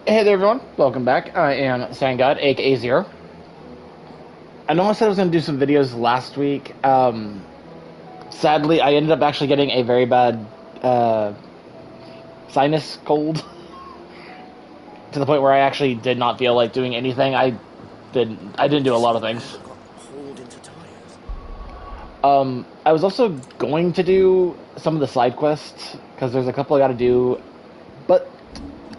Hey there, everyone. Welcome back. I am Sangod, aka Zero. I know I said I was going to do some videos last week. Sadly, I ended up actually getting a very bad uh, sinus cold to the point where I actually did not feel like doing anything. I didn't do You a lot see of a man things. that got hauled into tires? I was also going to do some of the side quests because there's a couple I got to do, but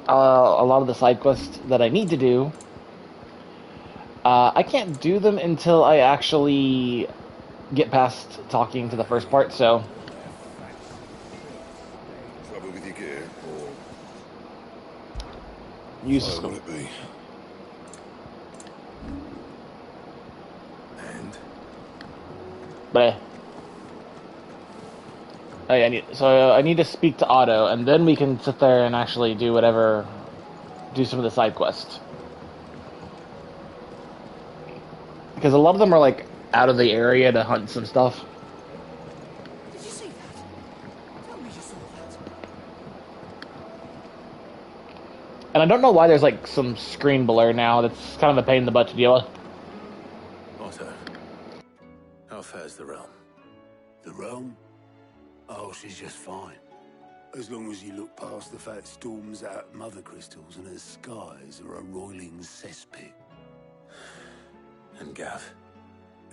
a lot of the side quests that I need to do, I can't do them until I actually get past talking to the first part. So All their fancy tricks, eh? Trouble with your gear, or use the so will scope. it be? And But I need to speak to Otto, and then we can sit there and actually do some of the side quests. Because a lot of them are like out of the area to hunt some stuff, did you see that? Tell me you saw that. and I don't know why there's like some screen blur now. That's kind of a pain in the butt to deal with. Otto, how fares the realm? The realm? Oh, she's just fine. As long as you look past the fat storms out mother crystals and her skies are a roiling cesspit. And Gav?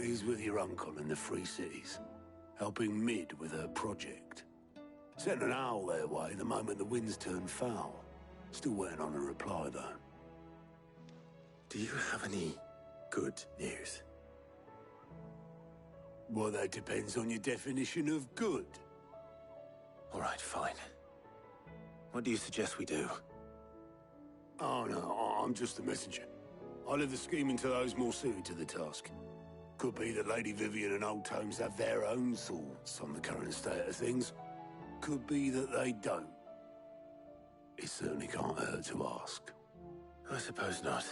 He's with your uncle in the Free Cities, helping Mid with her project. Sent an owl their way the moment the winds turned foul. Still waiting on a reply, though. Do you have any good news? Well, that depends on your definition of good. All right, fine. What do you suggest we do? Oh, no, I'm just the messenger. I leave the scheming to those more suited to the task. Could be that Lady Vivian and Old Tomes have their own thoughts on the current state of things. Could be that they don't. It certainly can't hurt to ask. I suppose not.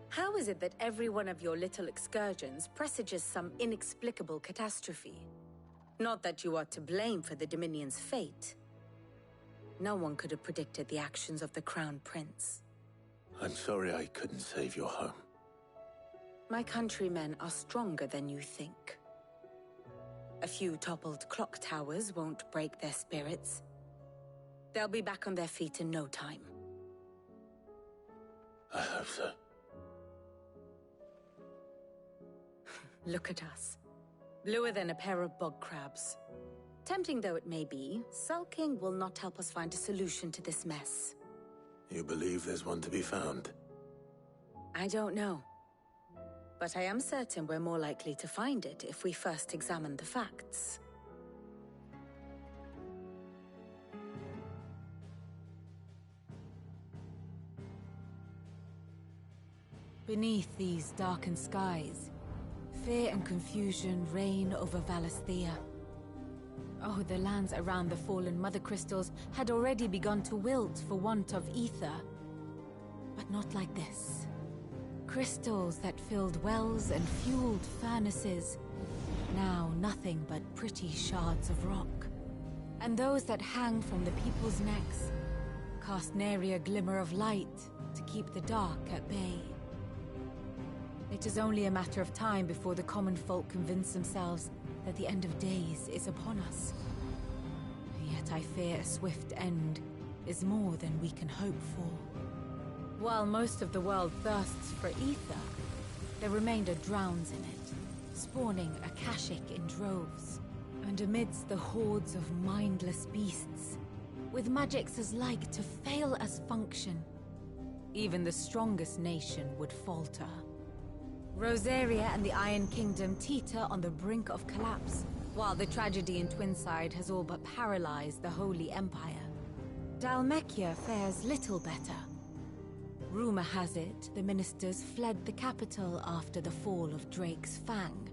How is it that every one of your little excursions presages some inexplicable catastrophe? Not that you are to blame for the Dominion's fate. No one could have predicted the actions of the Crown Prince. I'm sorry I couldn't save your home. My countrymen are stronger than you think. A few toppled clock towers won't break their spirits. They'll be back on their feet in no time. I hope so. Look at us. Bluer than a pair of bog crabs. Tempting though it may be, sulking will not help us find a solution to this mess. You believe there's one to be found? I don't know. But I am certain we're more likely to find it if we first examine the facts. Beneath these darkened skies, fear and confusion reign over Valisthea. Oh, the lands around the fallen mother crystals had already begun to wilt for want of ether. But not like this. Crystals that filled wells and fueled furnaces, now nothing but pretty shards of rock. And those that hang from the people's necks cast nary a glimmer of light to keep the dark at bay. It is only a matter of time before the common folk convince themselves that the end of days is upon us. Yet I fear a swift end is more than we can hope for. While most of the world thirsts for ether, the remainder drowns in it, spawning Akashic in droves. And amidst the hordes of mindless beasts, with magics as like to fail as function, even the strongest nation would falter. Rosaria and the Iron Kingdom teeter on the brink of collapse, while the tragedy in Twinside has all but paralyzed the Holy Empire. Dalmekia fares little better. Rumor has it the ministers fled the capital after the fall of Drake's Fang,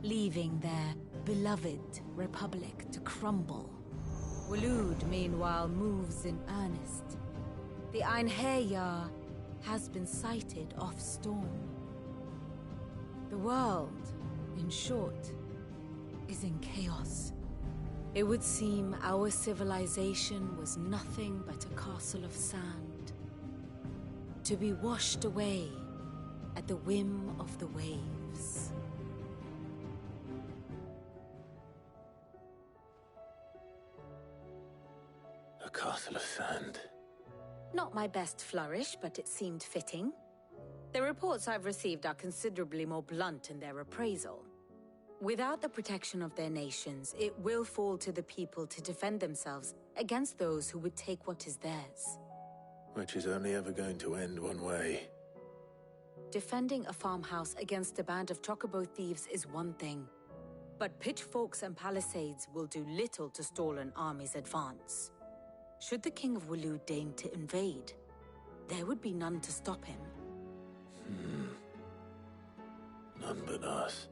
leaving their beloved republic to crumble. Waloed, meanwhile, moves in earnest. The Einherjar has been sighted off-storm. The world in short, is in chaos. It would seem our civilization was nothing but a castle of sand, to be washed away at the whim of the waves. A castle of sand. Not my best flourish, but it seemed fitting. The reports I've received are considerably more blunt in their appraisal. Without the protection of their nations, it will fall to the people to defend themselves against those who would take what is theirs. Which is only ever going to end one way. Defending a farmhouse against a band of chocobo thieves is one thing, but pitchforks and palisades will do little to stall an army's advance. Should the King of Wulu deign to invade, there would be none to stop him. None but us.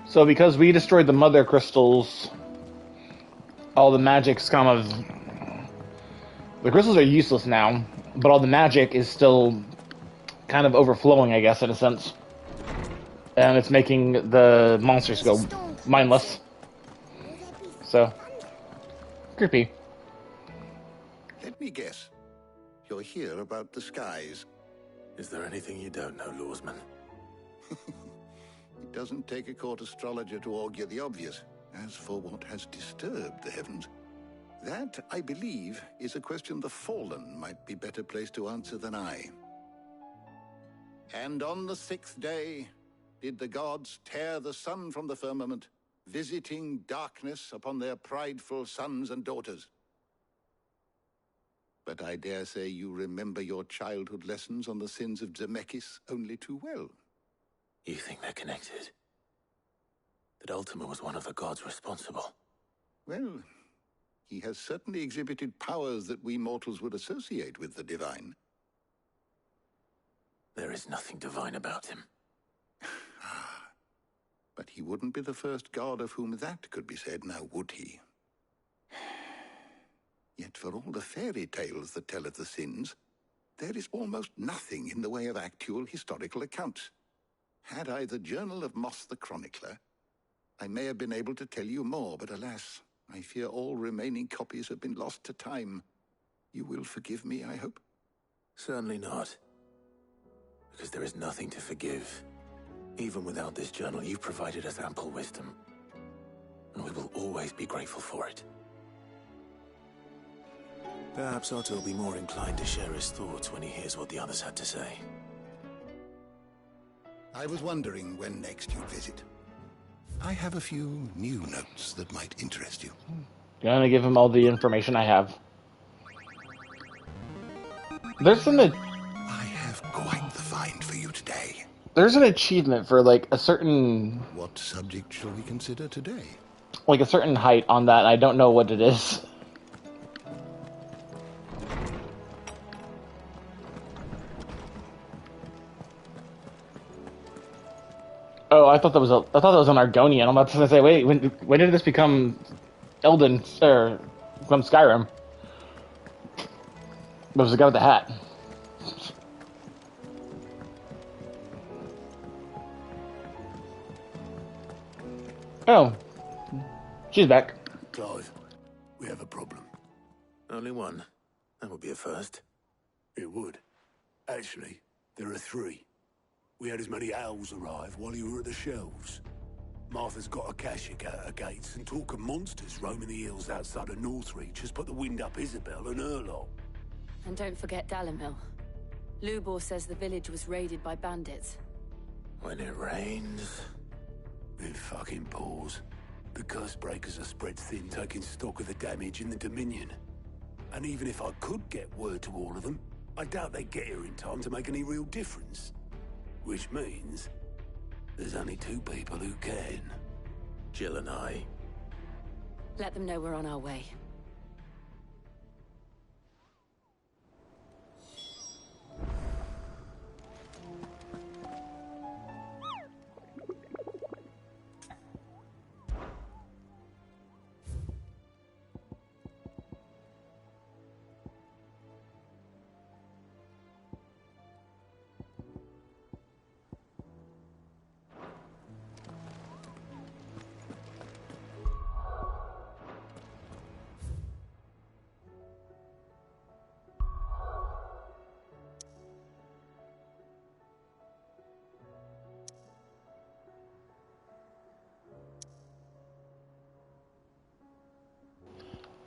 So because we destroyed the mother crystals, all the magic's kind of... The crystals are useless now, but all the magic is still kind of overflowing, I guess, in a sense. And it's making the monsters go mindless. So, creepy. Let me guess. You're here about the skies. Is there anything you don't know, Lawsman? It doesn't take a court astrologer to augur the obvious. As for what has disturbed the heavens, that, I believe, is a question the Fallen might be better placed to answer than I. And on the 6th day did the gods tear the sun from the firmament, visiting darkness upon their prideful sons and daughters. But I dare say you remember your childhood lessons on the sins of Zemeckis only too well. You think they're connected? That Ultima was one of the gods responsible? Well, he has certainly exhibited powers that we mortals would associate with the divine. There is nothing divine about him. But he wouldn't be the first god of whom that could be said, now would he? Yet for all the fairy tales that tell of the sins, there is almost nothing in the way of actual historical accounts. Had I the Journal of Moss the Chronicler, I may have been able to tell you more, but alas, I fear all remaining copies have been lost to time. You will forgive me, I hope? Certainly not. Because there is nothing to forgive. Even without this journal, you've provided us ample wisdom. And we will always be grateful for it. Perhaps Otto will be more inclined to share his thoughts when he hears what the others had to say. I was wondering when next you'd visit. I have a few new notes that might interest you. Gonna give him all the information I have. There's an I have quite the find for you today. there's an achievement for like a certain What subject shall we consider today? like a certain height on that. I don't know what it is. Oh, I thought that was an Argonian. I'm about to say, wait, when did this become Elden or from Skyrim? It was the guy with the hat. Oh, she's back. Clive, we have a problem. Only one. That would be a first. It would. Actually, there are 3. We had as many owls arrive while you were at the shelves. Martha's got a Akashic at her gates, and talk of monsters roaming the hills outside of Northreach has put the wind up Isabel and her lot. And don't forget Dalimil. Lubor says the village was raided by bandits. When it rains... It fucking pours. The curse breakers are spread thin, taking stock of the damage in the Dominion. And even if I could get word to all of them, I doubt they'd get here in time to make any real difference. Which means there's only 2 people who can. Jill and I. Let them know we're on our way.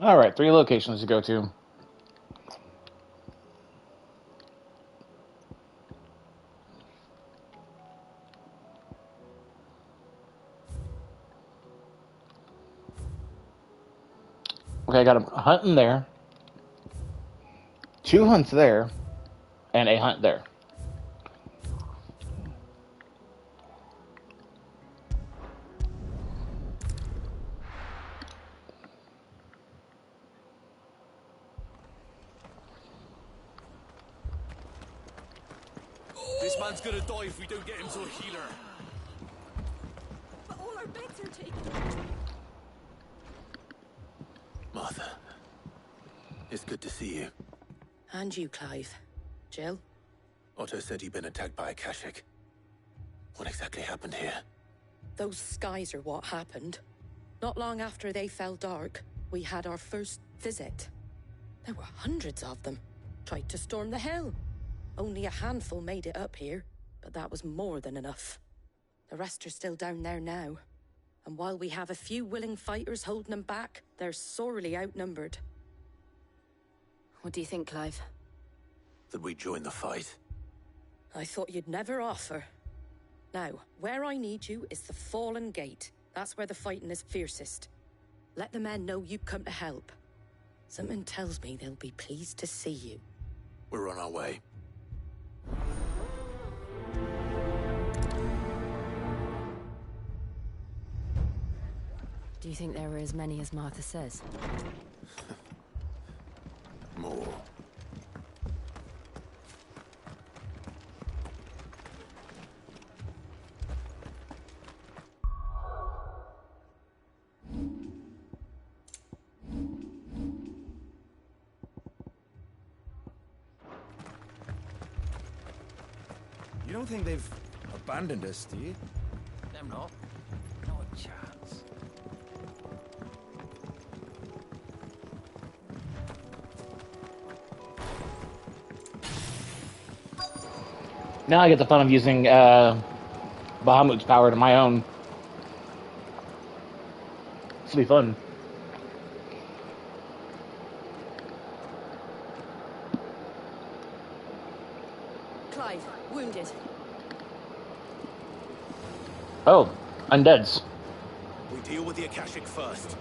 Alright, 3 locations to go to. Okay, I got a hunt in there, 2 hunts there, and a hunt there. This man's gonna die if we don't get him to a healer. But all our beds are taken. Martha, it's good to see you. And you, Clive. Jill? Otto said you'd been attacked by a Kashik. What exactly happened here? Those skies are what happened. Not long after they fell dark, we had our first visit. There were hundreds of them. Tried to storm the hill. Only a handful made it up here, but that was more than enough. The rest are still down there now. And while we have a few willing fighters holding them back, they're sorely outnumbered. What do you think, Clive? That we join the fight? I thought you'd never offer. Now, where I need you is the Fallen Gate. That's where the fighting is fiercest. Let the men know you've come to help. Something tells me they'll be pleased to see you. We're on our way. Do you think there are as many as Martha says? More. You don't think they've abandoned us, do you? Them not. Not a chance. Now I get the fun of using Bahamut's power to my own. This will be fun. Clive, wounded. Oh, undeads. We deal with the Akashic first.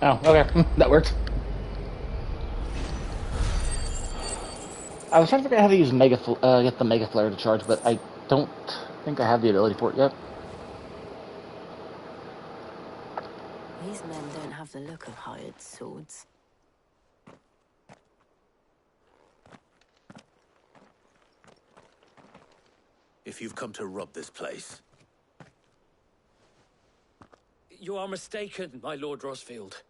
Oh, okay. That worked. I was trying to figure out how to use get the Mega Flare to charge, but I don't think I have the ability for it yet. These men don't have the look of hired swords. If you've come to rob this place, You are mistaken, my Lord Rosfield.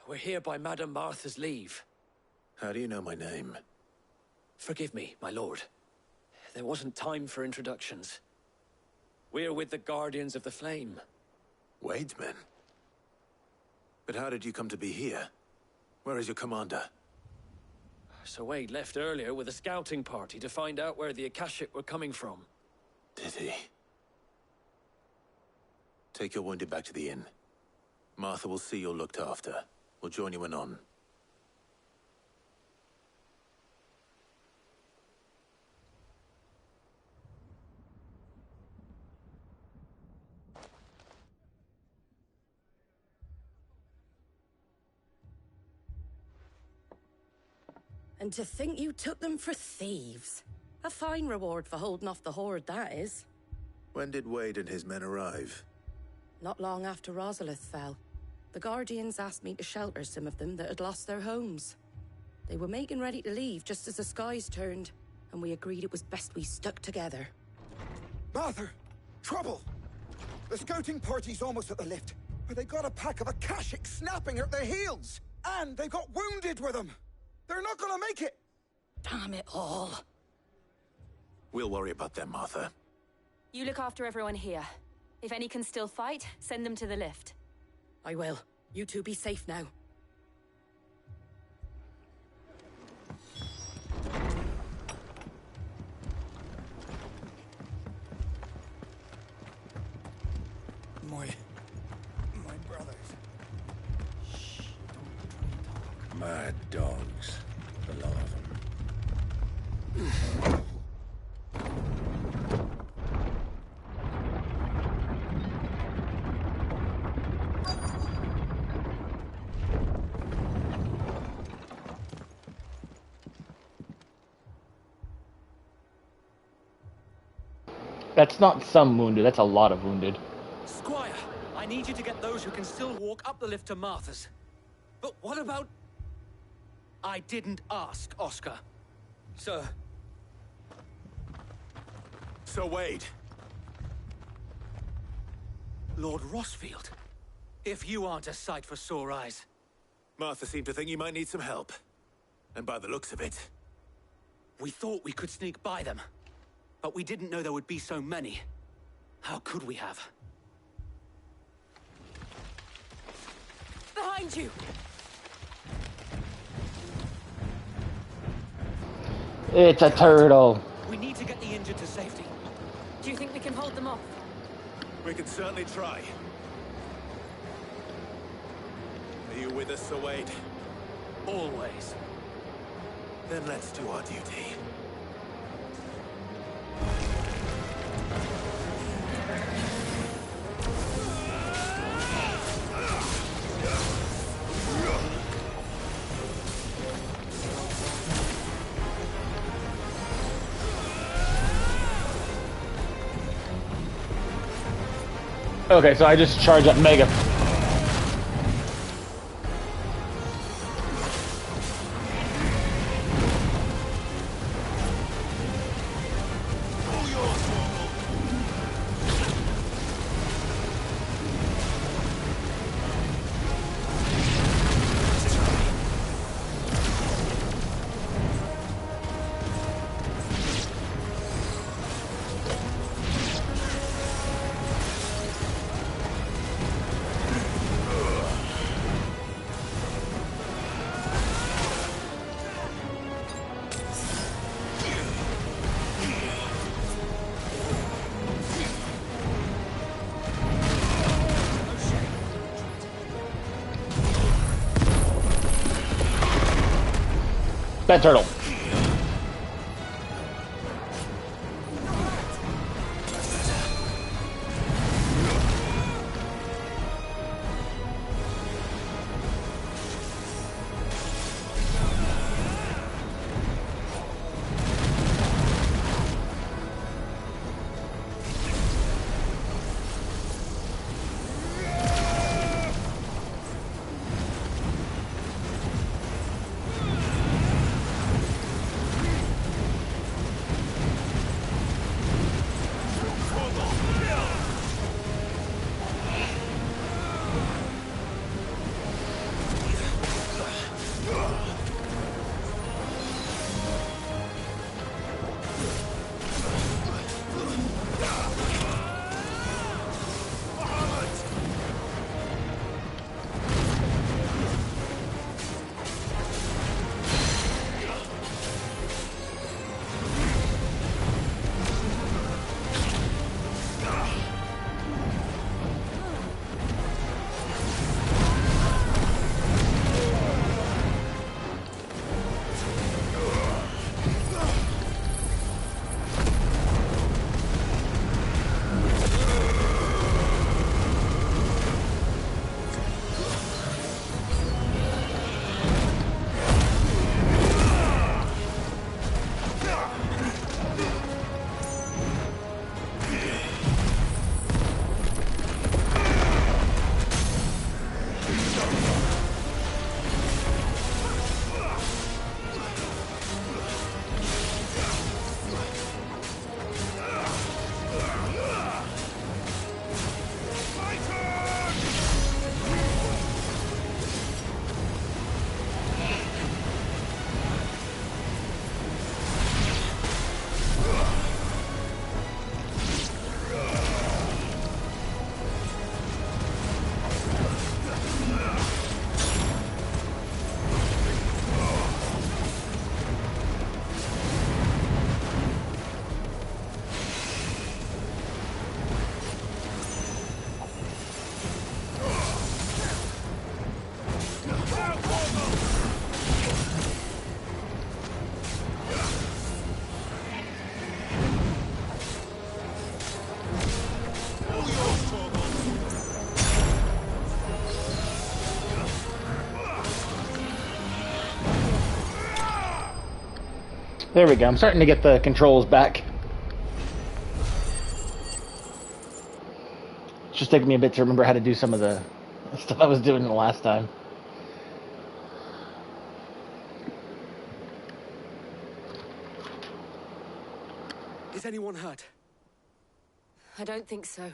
We're here by Madame Martha's leave. how do you know my name? Forgive me, my lord. There wasn't time for introductions. We're with the Guardians of the Flame. Wade's men? But how did you come to be here? Where is your commander? Sir Wade left earlier with a scouting party to find out where the Akashic were coming from. Did he? Take your wounded back to the inn. Martha will see you're looked after. We'll join you anon. And to think you took them for thieves. A fine reward for holding off the horde, that is. When did Wade and his men arrive? Not long after Rosalith fell. The Guardians asked me to shelter some of them that had lost their homes. They were making ready to leave just as the skies turned, and we agreed it was best we stuck together. Martha! Trouble! The scouting party's almost at the lift, but they got a pack of Akashics snapping at their heels! And they got wounded with them! They're not gonna make it! Damn it all. We'll worry about them, Martha. You look after everyone here. If any can still fight, send them to the lift. I will. You two be safe now. My brothers. Shh, don't talk. Mad dogs. The lot of them. That's not some wounded, that's a lot of wounded. Squire, I need you to get those who can still walk up the lift to Martha's. But what about... I didn't ask, Oscar. Sir. Sir Wade. Lord Rossfield. If you aren't a sight for sore eyes. Martha seemed to think you might need some help. And by the looks of it... We thought we could sneak by them. But we didn't know there would be so many. How could we have? Behind you! It's a turtle. We need to get the injured to safety. Do you think we can hold them off? We can certainly try. Are you with us, Sir Wade? Always. Then let's do our duty. Okay, so I just charge up Mega. That turtle. There we go. I'm starting to get the controls back. It's just taking me a bit to remember how to do some of the stuff I was doing the last time. Is anyone hurt? I don't think so.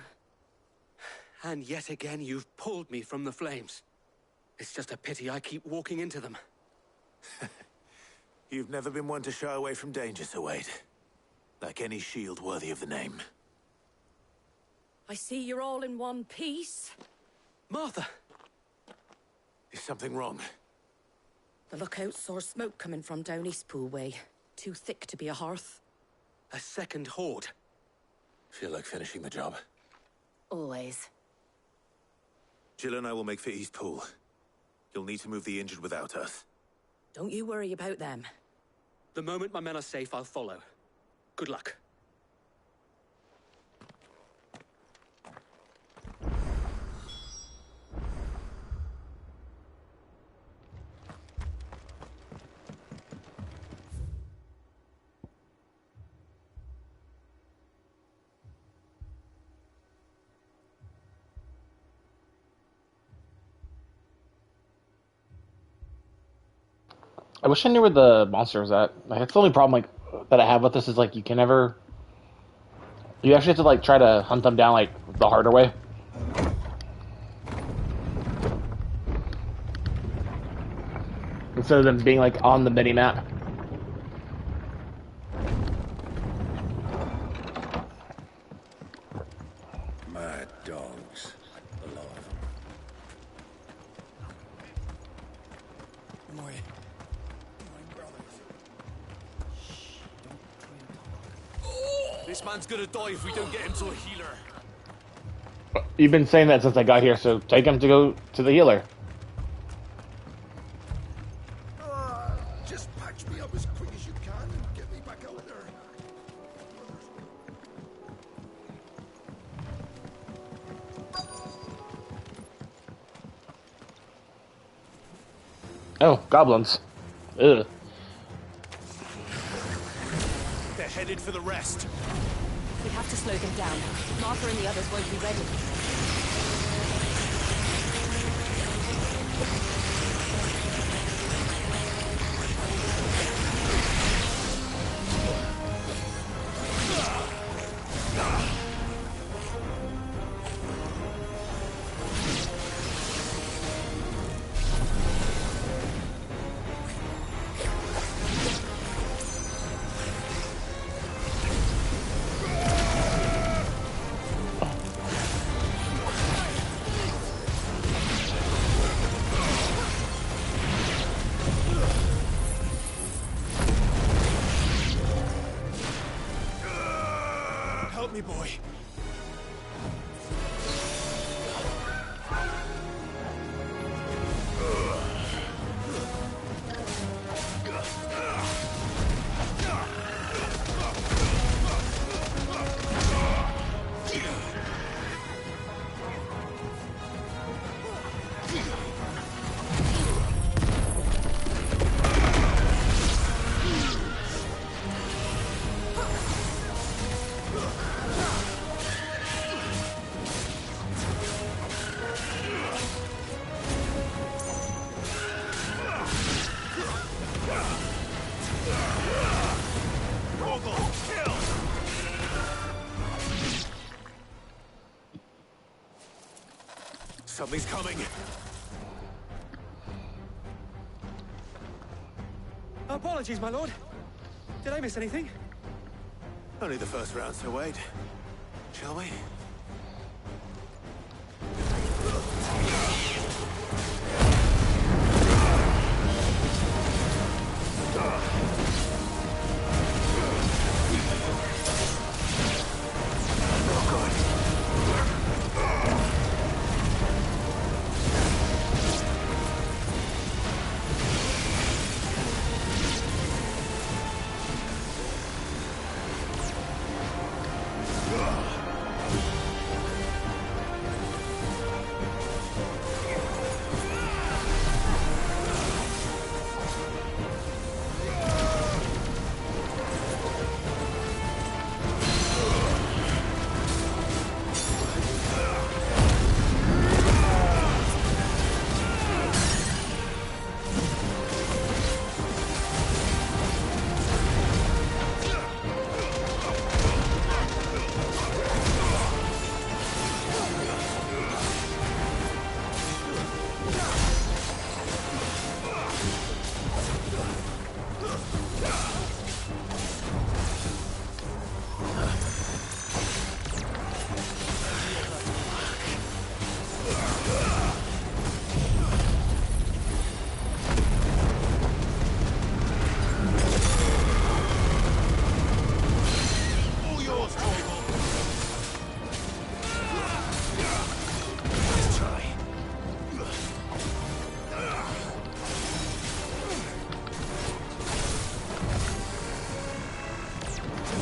And yet again, you've pulled me from the flames. It's just a pity I keep walking into them. You've never been one to shy away from danger, Sir Wade. Like any shield worthy of the name. I see you're all in one piece. Martha! Is something wrong? The lookout saw smoke coming from down Eastpool way. Too thick to be a hearth. A second horde. Feel like finishing the job? Always. Jill and I will make for Eastpool. You'll need to move the injured without us. Don't you worry about them. The moment my men are safe, I'll follow. Good luck. I wish I knew where the monster was at. Like, that's the only problem like that I have with this is like you can never. You actually have to like try to hunt them down like the harder way. Instead of them being like on the mini map. Mad dogs. A lot of them. This man's gonna die if we don't get him to a healer. You've been saying that since I got here, so take him to go to the healer. Just patch me up as quick as you can and get me back out there. Oh, goblins. Ugh. They're headed for the rest. We have to slow them down. Martha and the others won't be ready. Help me, boy. Something's coming. Apologies, my lord. Did I miss anything? Only the first round, Sir Wade. Shall we?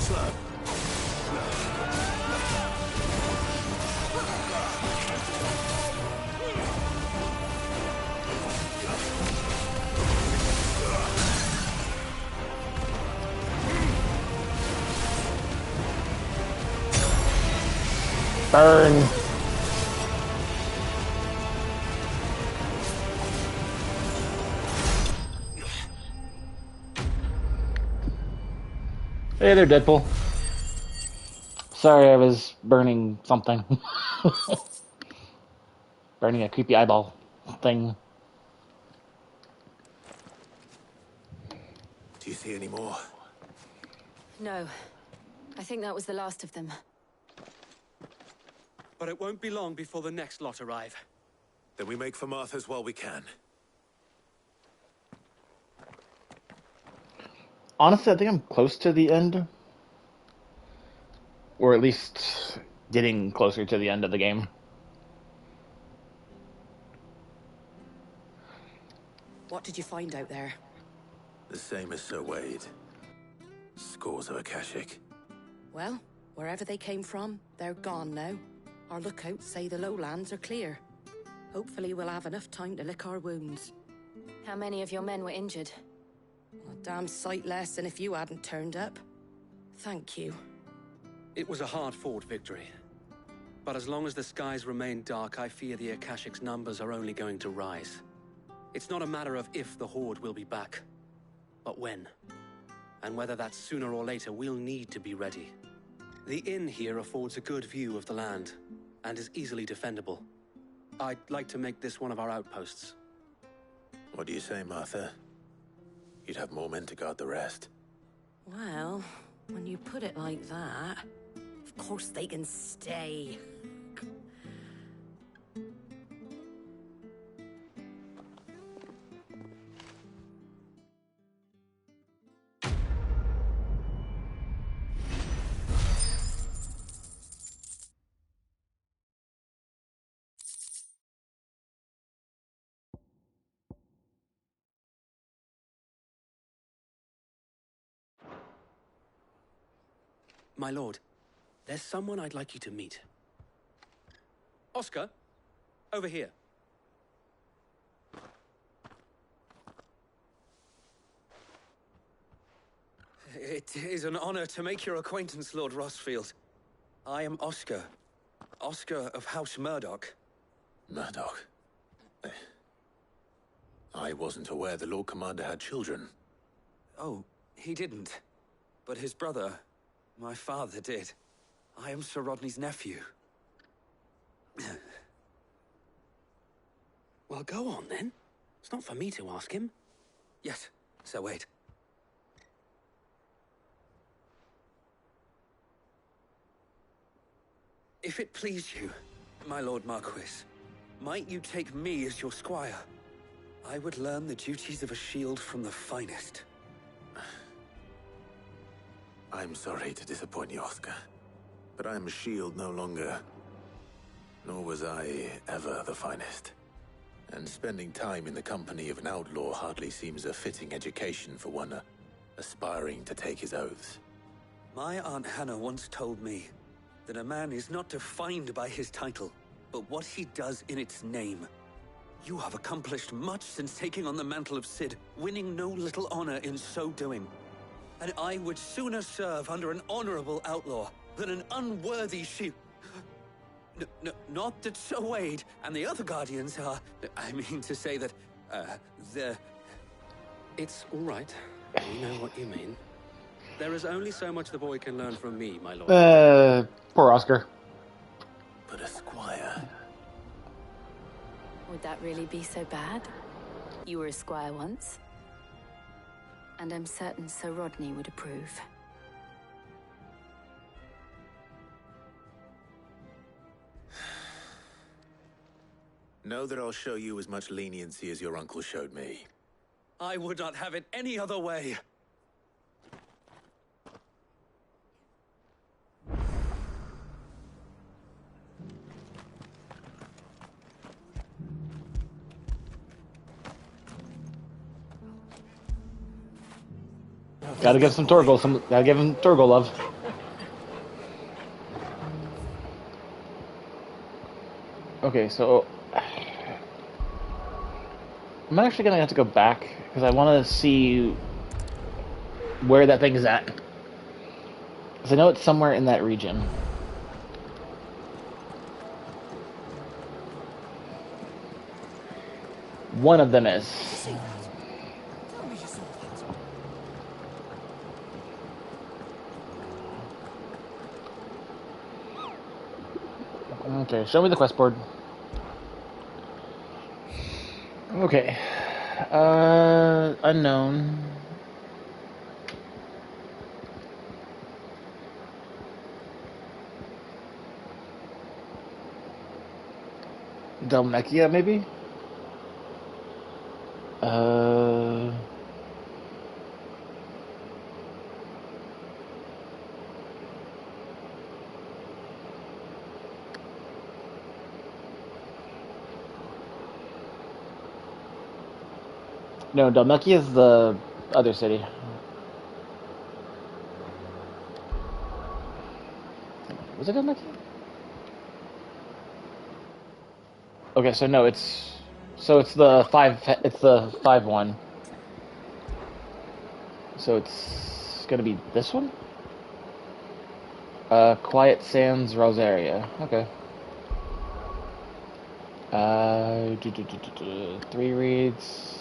slow. Burn. Hey there, Deadpool. Sorry, I was burning something. Burning a creepy eyeball thing. Do you see any more? No. I think that was the last of them. But it won't be long before the next lot arrive. Then we make for Martha's while we can. Honestly, I think I'm close to the end. Or at least getting closer to the end of the game. What did you find out there? The same as Sir Wade. Scores of Akashic. Well, wherever they came from, they're gone now. Our lookouts say the lowlands are clear. Hopefully we'll have enough time to lick our wounds. How many of your men were injured? A damn sight less than if you hadn't turned up. Thank you. It was a hard-fought victory. But as long as the skies remain dark, I fear the Akashic's numbers are only going to rise. It's not a matter of if the Horde will be back, but when. And whether that's sooner or later, we'll need to be ready. The inn here affords a good view of the land, and is easily defendable. I'd like to make this one of our outposts. What do you say, Martha? You'd have more men to guard the rest. Well, when you put it like that, of course they can stay. My lord, there's someone I'd like you to meet. Oscar, over here. It is an honor to make your acquaintance, Lord Rossfield. I am Oscar. Oscar of House Murdoch. Murdoch? I wasn't aware the Lord Commander had children. Oh, he didn't. But his brother, my father, did. I am Sir Rodney's nephew. Well, go on then. It's not for me to ask him. Yes, Sir Wade. If it please you, my Lord Marquis, might you take me as your squire? I would learn the duties of a shield from the finest. I'm sorry to disappoint you, Oscar, but I am a shield no longer. Nor was I ever the finest. And spending time in the company of an outlaw hardly seems a fitting education for one aspiring to take his oaths. My Aunt Hannah once told me that a man is not defined by his title, but what he does in its name. You have accomplished much since taking on the mantle of Cid, winning no little honor in so doing. And I would sooner serve under an honorable outlaw than an unworthy shield. Not that Sir Wade and the other Guardians are... I mean to say that, they're... It's all right. We know what you mean. There is only so much the boy can learn from me, my lord. Poor Oscar. But a squire... Would that really be so bad? You were a squire once. And I'm certain Sir Rodney would approve. Know that I'll show you as much leniency as your uncle showed me. I would not have it any other way. Gotta give some Torgal gotta give him Torgal love. Okay, so I'm actually gonna have to go back because I want to see where that thing is at. Because I know it's somewhere in that region. One of them is. Okay, show me the quest board. Okay. Unknown. Dalmacia, maybe? No, Dalmacia is the other city. Was it Dalmacia? Okay, so no, it's the 5-1. So it's gonna be this one? Quiet Sands Rosaria. Okay. 3 reads.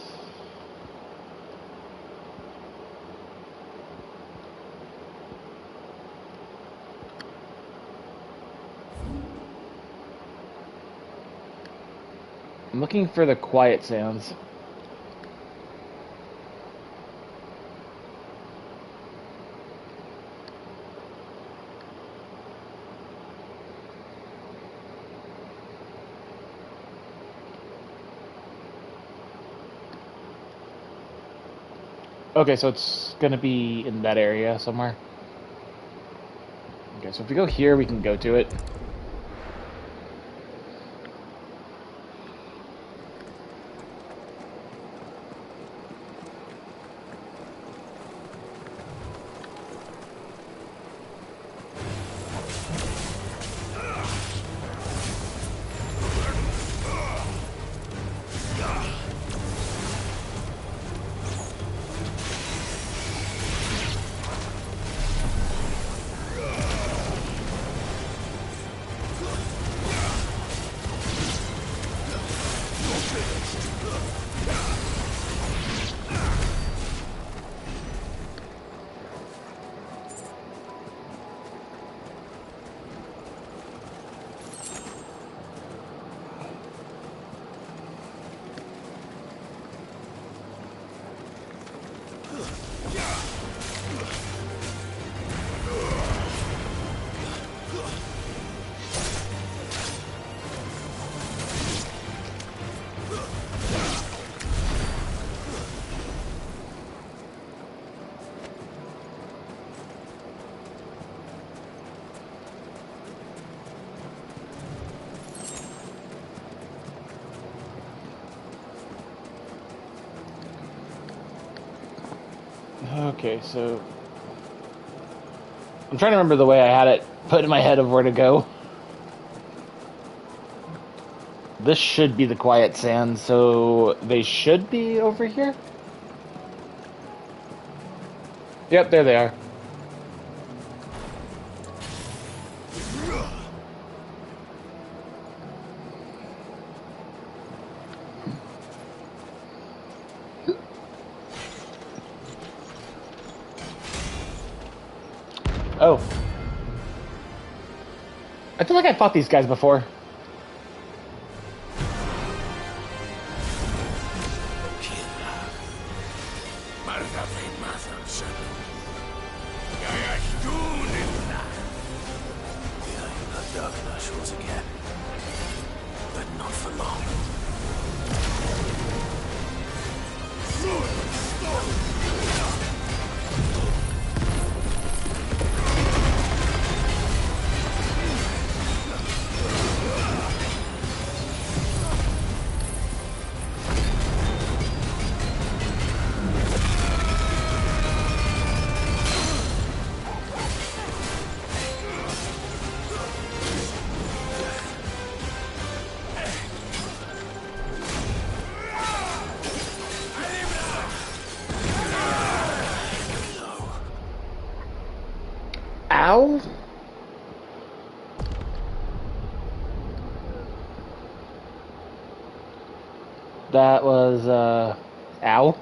I'm looking for the Quiet Sands. Okay, so it's gonna be in that area somewhere. Okay, so if we go here, we can go to it. Okay, so I'm trying to remember the way I had it put in my head of where to go. This should be the Quiet Sands, so they should be over here? Yep, there they are. Oh. I feel like I fought these guys before. Ow? That was, ow?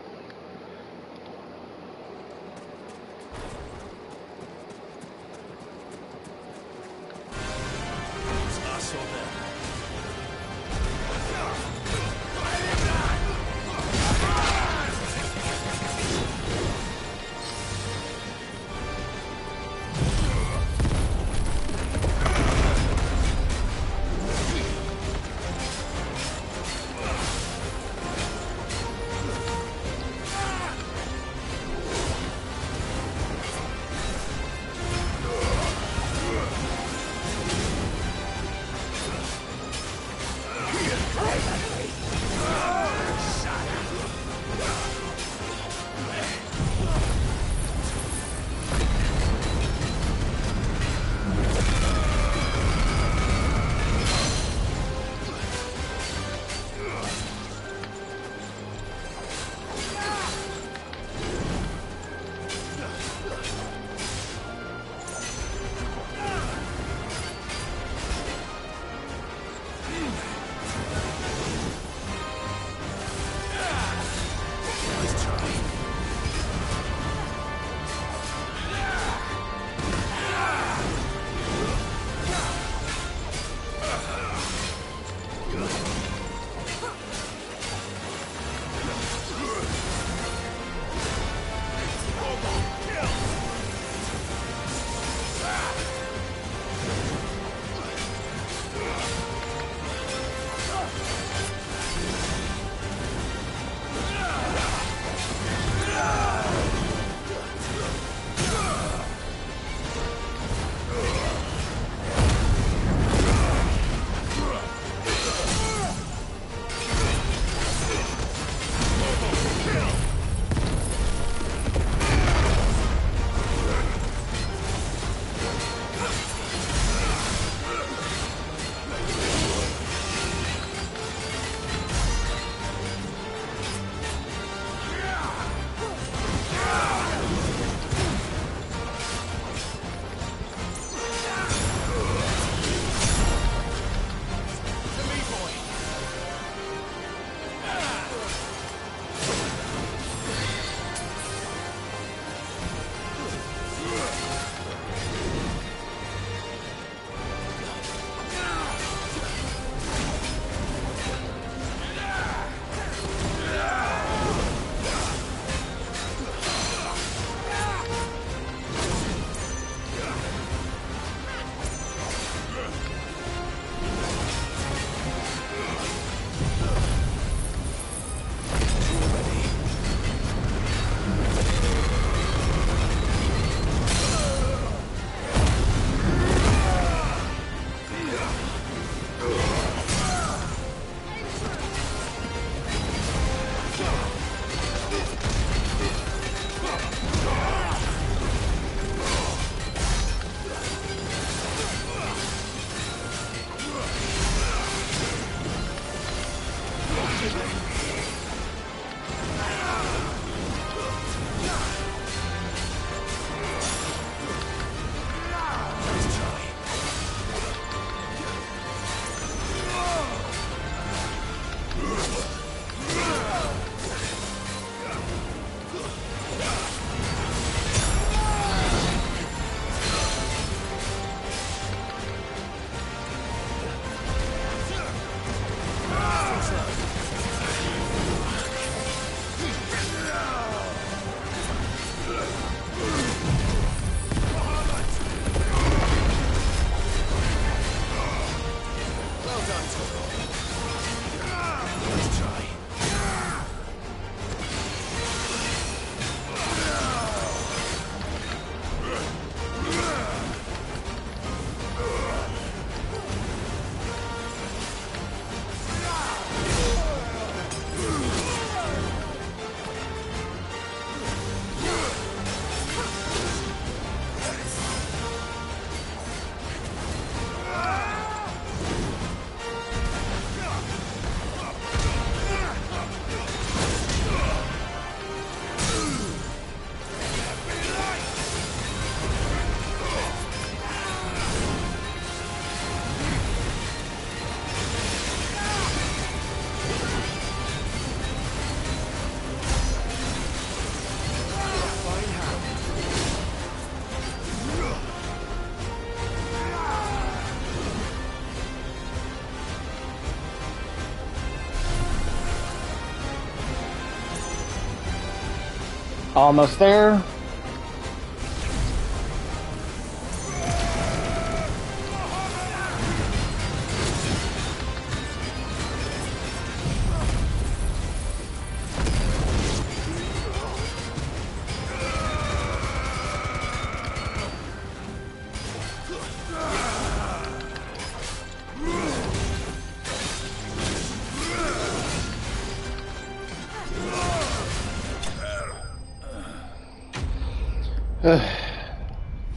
Almost there.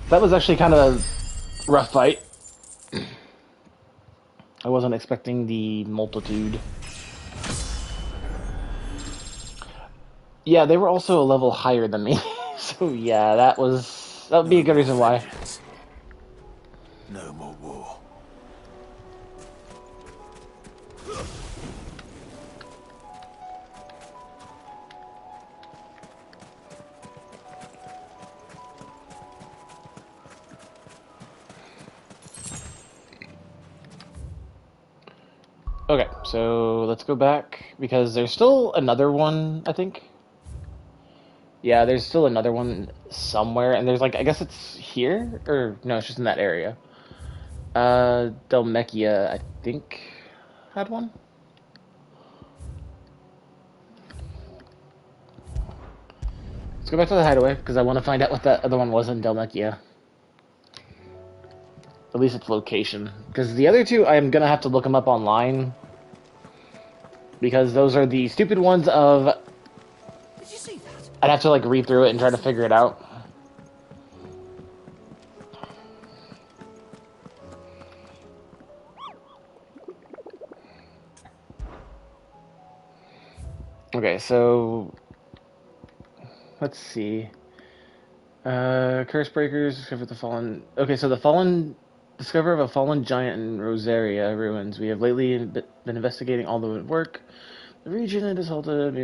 That was actually kind of a rough fight. I wasn't expecting the multitude. Yeah, they were also a level higher than me. So yeah, that would be a good reason why. No more war. Okay, so let's go back because there's still another one, I think. Yeah, there's still another one somewhere, and there's like, I guess it's here? Or, no, it's just in that area. Delmechia, I think, had one? Let's go back to the hideaway, because I want to find out what that other one was in Delmechia. At least its location. Because the other two, I'm going to have to look them up online. Because those are the stupid ones of... Did you see that? I'd have to like read through it and try to figure it out. Okay, so... Let's see. Curse breakers, discover the fallen... Okay, so the fallen... Discover of a fallen giant in Rosaria ruins. We have lately been investigating all the work. The region it is halted...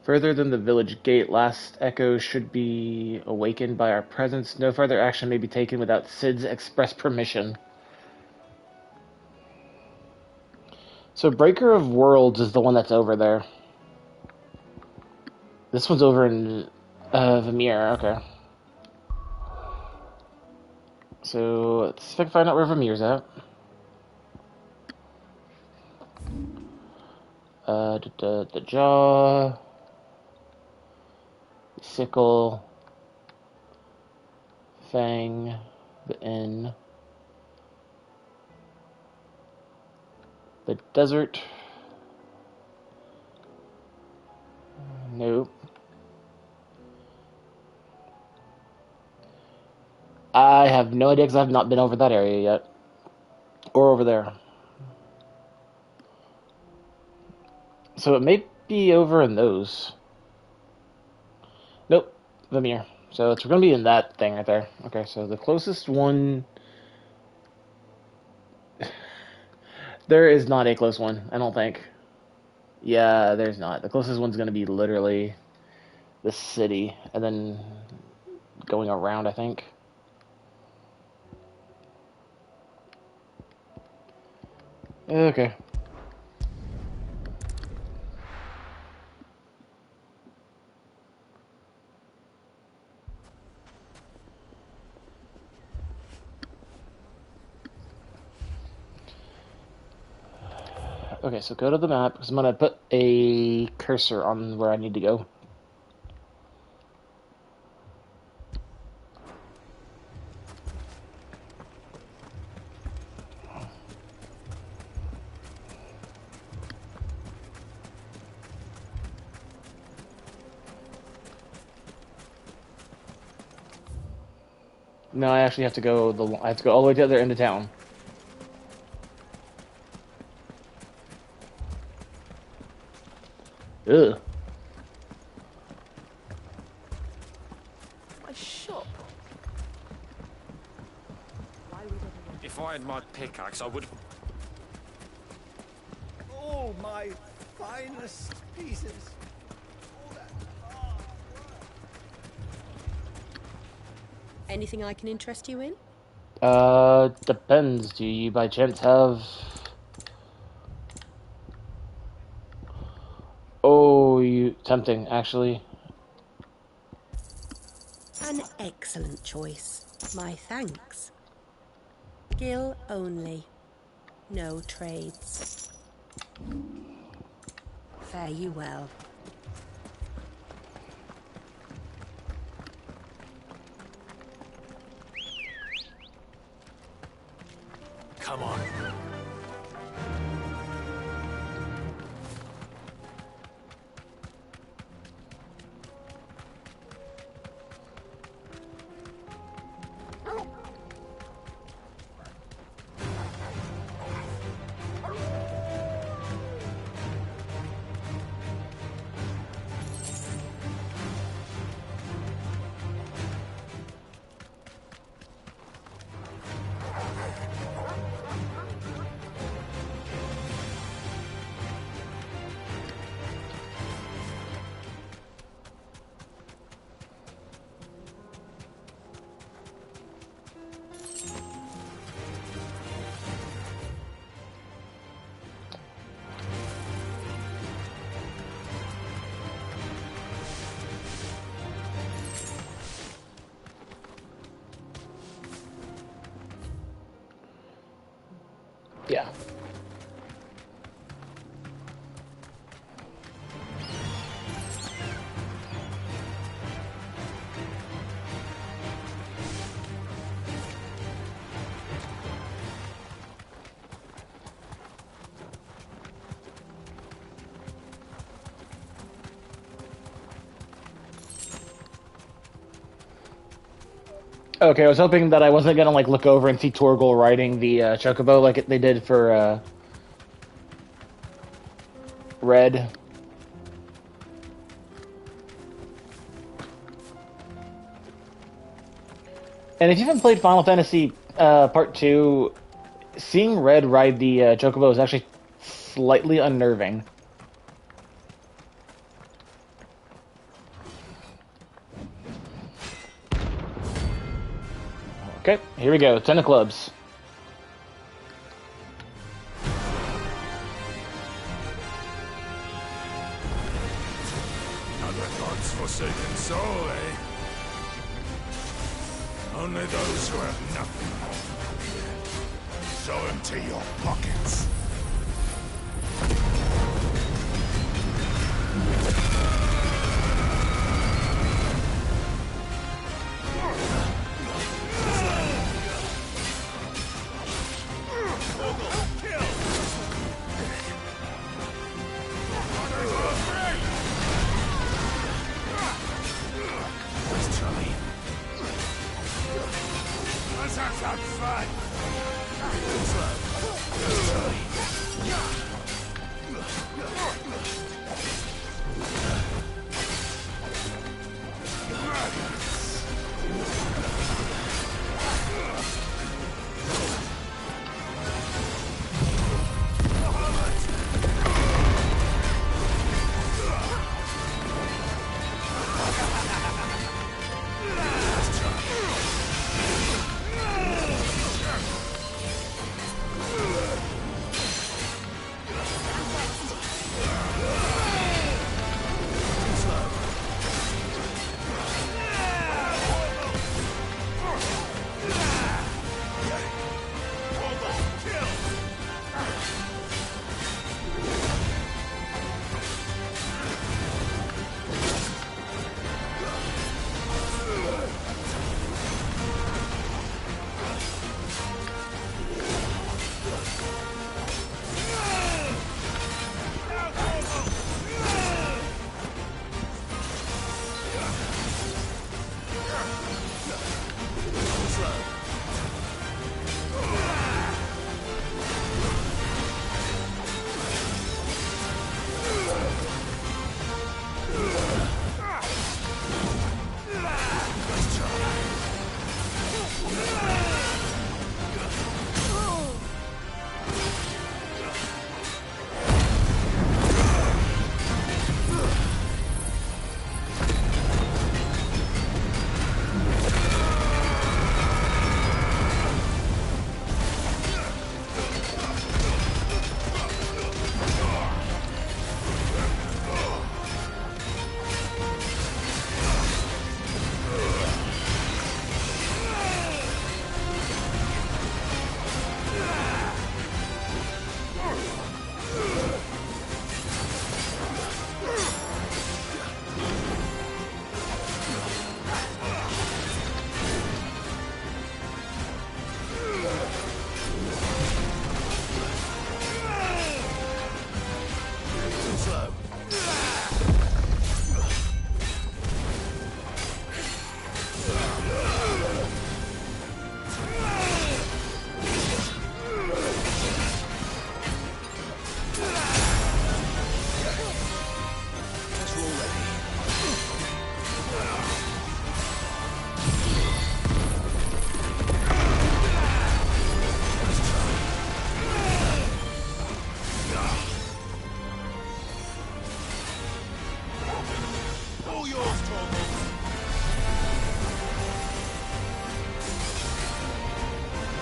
Further than the village gate, last echoes should be awakened by our presence. No further action may be taken without Sid's express permission. So Breaker of Worlds is the one that's over there. This one's over in Vamir, okay. So let's see if I can find out where Vamir's at. The jaw, the sickle, fang, the inn, the desert. Nope. I have no idea because I've not been over that area yet. Or over there. So it may be over in those. Nope. Vamir. So it's going to be in that thing right there. Okay, so the closest one... There is not a close one, I don't think. Yeah, there's not. The closest one's going to be literally the city. And then going around, I think. Okay. Okay, so go to the map, because I'm going to put a cursor on where I need to go. No, I actually have to go. I have to go all the way to the other end of town. Ugh. My shop. If I had my pickaxe, I would. Oh, my finest pieces. Anything I can interest you in? Depends. Do you by chance have... Oh, tempting, actually. An excellent choice. My thanks. Skill only. No trades. Fare you well. Come on. Yeah. Okay, I was hoping that I wasn't gonna like look over and see Torgal riding the chocobo like they did for Red. And if you haven't played Final Fantasy Part 2, seeing Red ride the chocobo is actually slightly unnerving. Okay, here we go. 10 of clubs. Another God's forsaken soul, eh? Only those who have nothing. So empty your pockets.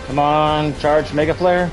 Come on, charge Mega Flare.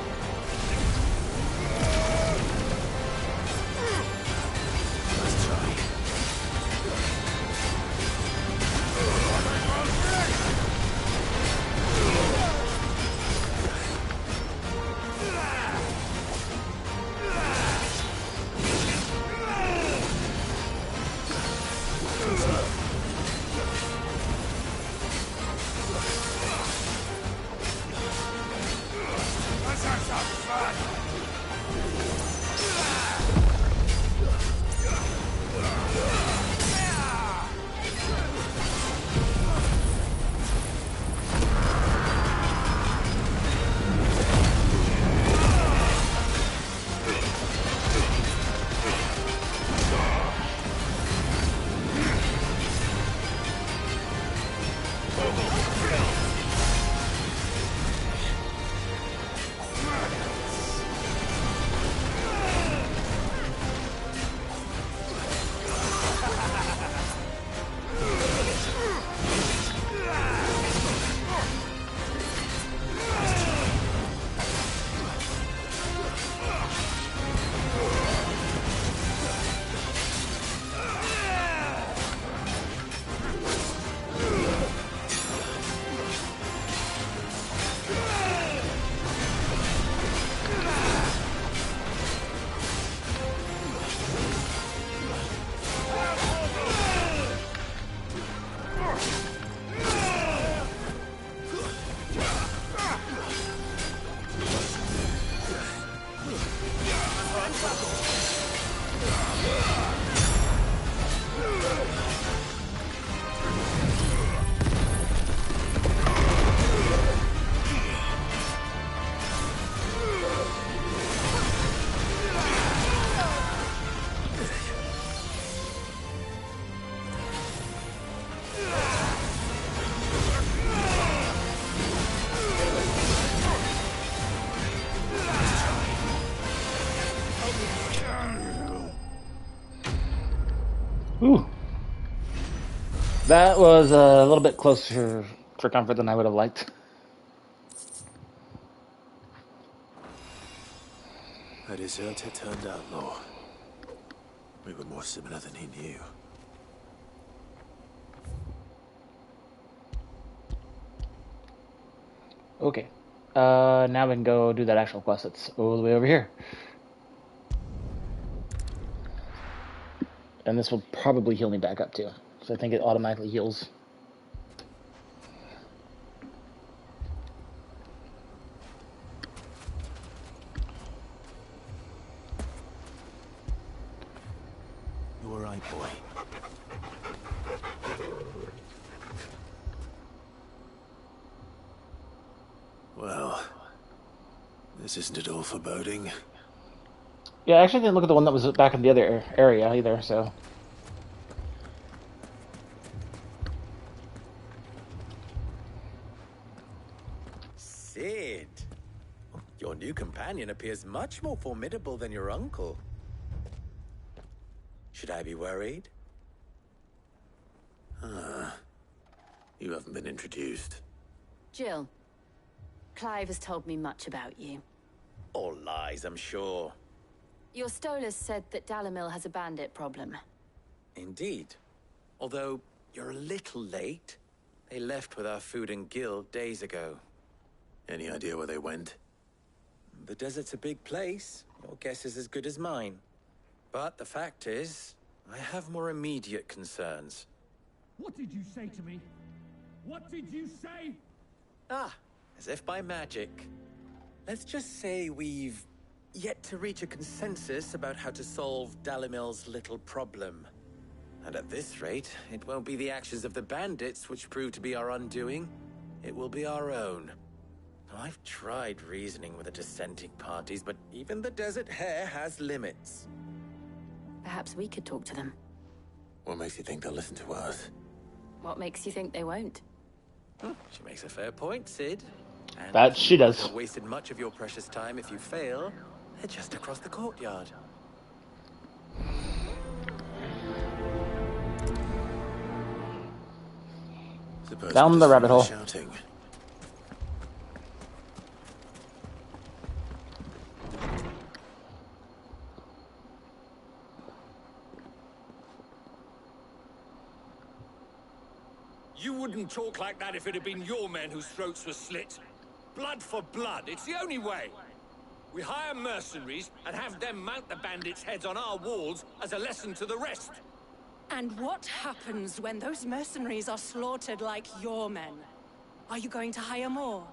Ooh. That was a little bit closer for comfort than I would have liked. A deserter turned outlaw. We were more similar than he knew. Okay. Now we can go do that actual quest that's all the way over here. And this will probably heal me back up too. So I think it automatically heals. You all right, boy? Well, this isn't at all foreboding. Yeah, I actually didn't look at the one that was back in the other area either, so... Sid! Your new companion appears much more formidable than your uncle. Should I be worried? You haven't been introduced. Jill, Clive has told me much about you. All lies, I'm sure. Your Stolas said that Dalimil has a bandit problem. Indeed. Although, you're a little late. They left with our food and guild days ago. Any idea where they went? The desert's a big place. Your guess is as good as mine. But the fact is, I have more immediate concerns. What did you say to me? What did you say? Ah, as if by magic. Let's just say we've yet to reach a consensus about how to solve Dalimil's little problem. And at this rate, it won't be the actions of the bandits which prove to be our undoing. It will be our own. Now, I've tried reasoning with the dissenting parties, but even the Desert Hare has limits. Perhaps we could talk to them. What makes you think they'll listen to us? What makes you think they won't? She makes a fair point, Sid. And that she does. You've wasted much of your precious time. If you fail, they're just across the courtyard. Suppose Down the rabbit hole. Shouting. You wouldn't talk like that if it had been your men whose throats were slit. Blood for blood, it's the only way. We hire mercenaries and have them mount the bandits' heads on our walls as a lesson to the rest. And what happens when those mercenaries are slaughtered like your men? Are you going to hire more?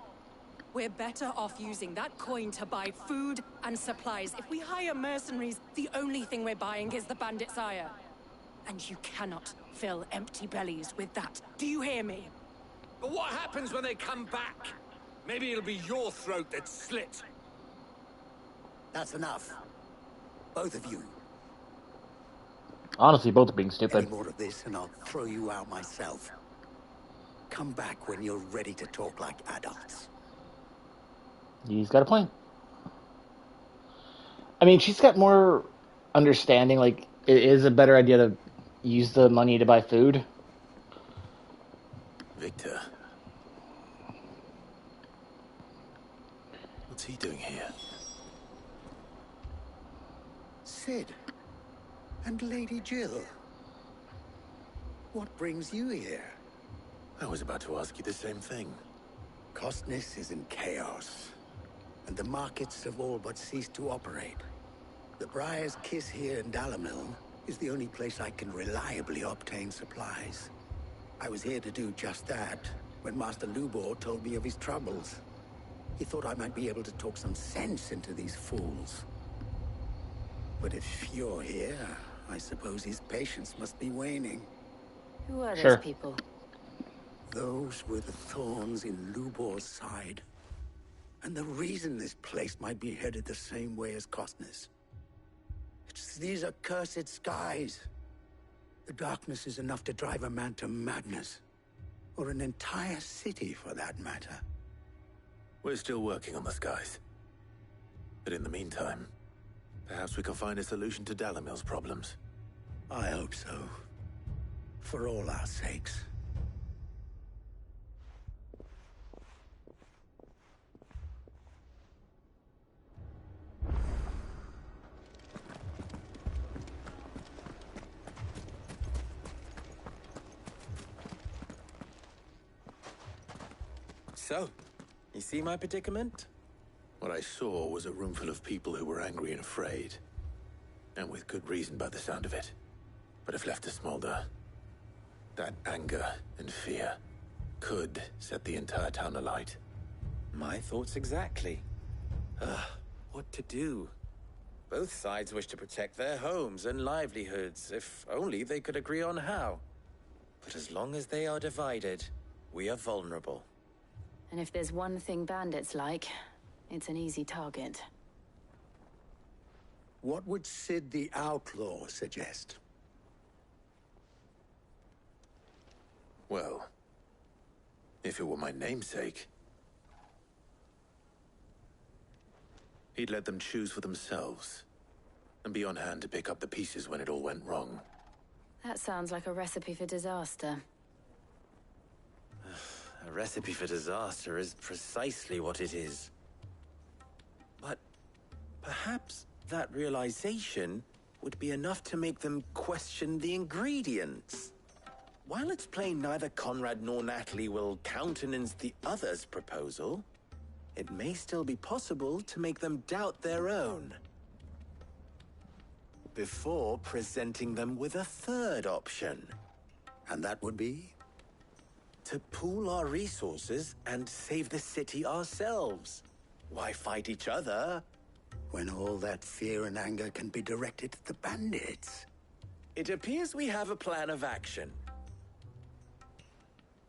We're better off using that coin to buy food and supplies. If we hire mercenaries, the only thing we're buying is the bandits' ire. And you cannot fill empty bellies with that. Do you hear me? But what happens when they come back? Maybe it'll be your throat that's slit. That's enough. Both of you. Honestly, both are being stupid. Any more of this and I'll throw you out myself. Come back when you're ready to talk like adults. He's got a point. I mean, she's got more understanding. Like, it is a better idea to use the money to buy food. Victor. What's he doing here? Sid. And Lady Jill. What brings you here? I was about to ask you the same thing. Costness is in chaos, and the markets have all but ceased to operate. The Briar's Kiss here in Dalimil is the only place I can reliably obtain supplies. I was here to do just that when Master Lubor told me of his troubles. He thought I might be able to talk some sense into these fools. But if you're here, I suppose his patience must be waning. Who are Sure. those people? Those were the thorns in Lubor's side. And the reason this place might be headed the same way as Costness. It's these accursed skies. The darkness is enough to drive a man to madness. Or an entire city, for that matter. We're still working on the skies. But in the meantime, perhaps we can find a solution to Dalimil's problems. I hope so. For all our sakes. So, you see my predicament? What I saw was a room full of people who were angry and afraid. And with good reason by the sound of it. But if left to smolder, that anger and fear could set the entire town alight. My thoughts exactly. What to do? Both sides wish to protect their homes and livelihoods, if only they could agree on how. But as long as they are divided, we are vulnerable. And if there's one thing bandits like, it's an easy target. What would Sid the Outlaw suggest? Well, if it were my namesake, he'd let them choose for themselves and be on hand to pick up the pieces when it all went wrong. That sounds like a recipe for disaster. A recipe for disaster is precisely what it is. But perhaps that realization would be enough to make them question the ingredients. While it's plain neither Conrad nor Natalie will countenance the other's proposal, it may still be possible to make them doubt their own. Before presenting them with a third option. And that would be? To pool our resources and save the city ourselves. Why fight each other? When all that fear and anger can be directed at the bandits. It appears we have a plan of action.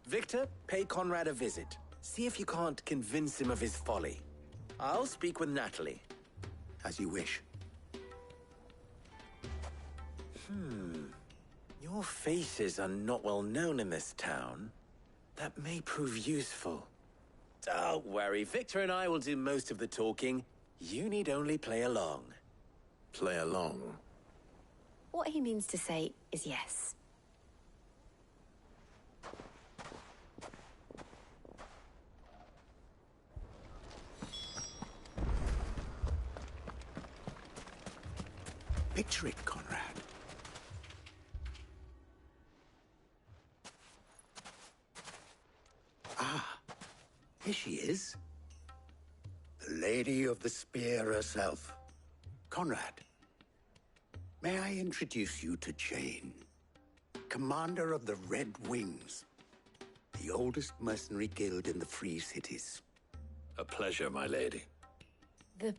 Victor, pay Conrad a visit. See if you can't convince him of his folly. I'll speak with Natalie. As you wish. Your faces are not well known in this town. That may prove useful. Don't worry, Victor and I will do most of the talking. You need only play along. Play along? What he means to say is yes. Picture it, Conrad. Here she is. The Lady of the Spear herself. Conrad, may I introduce you to Jane, commander of the Red Wings, the oldest mercenary guild in the Free Cities. A pleasure, my lady. The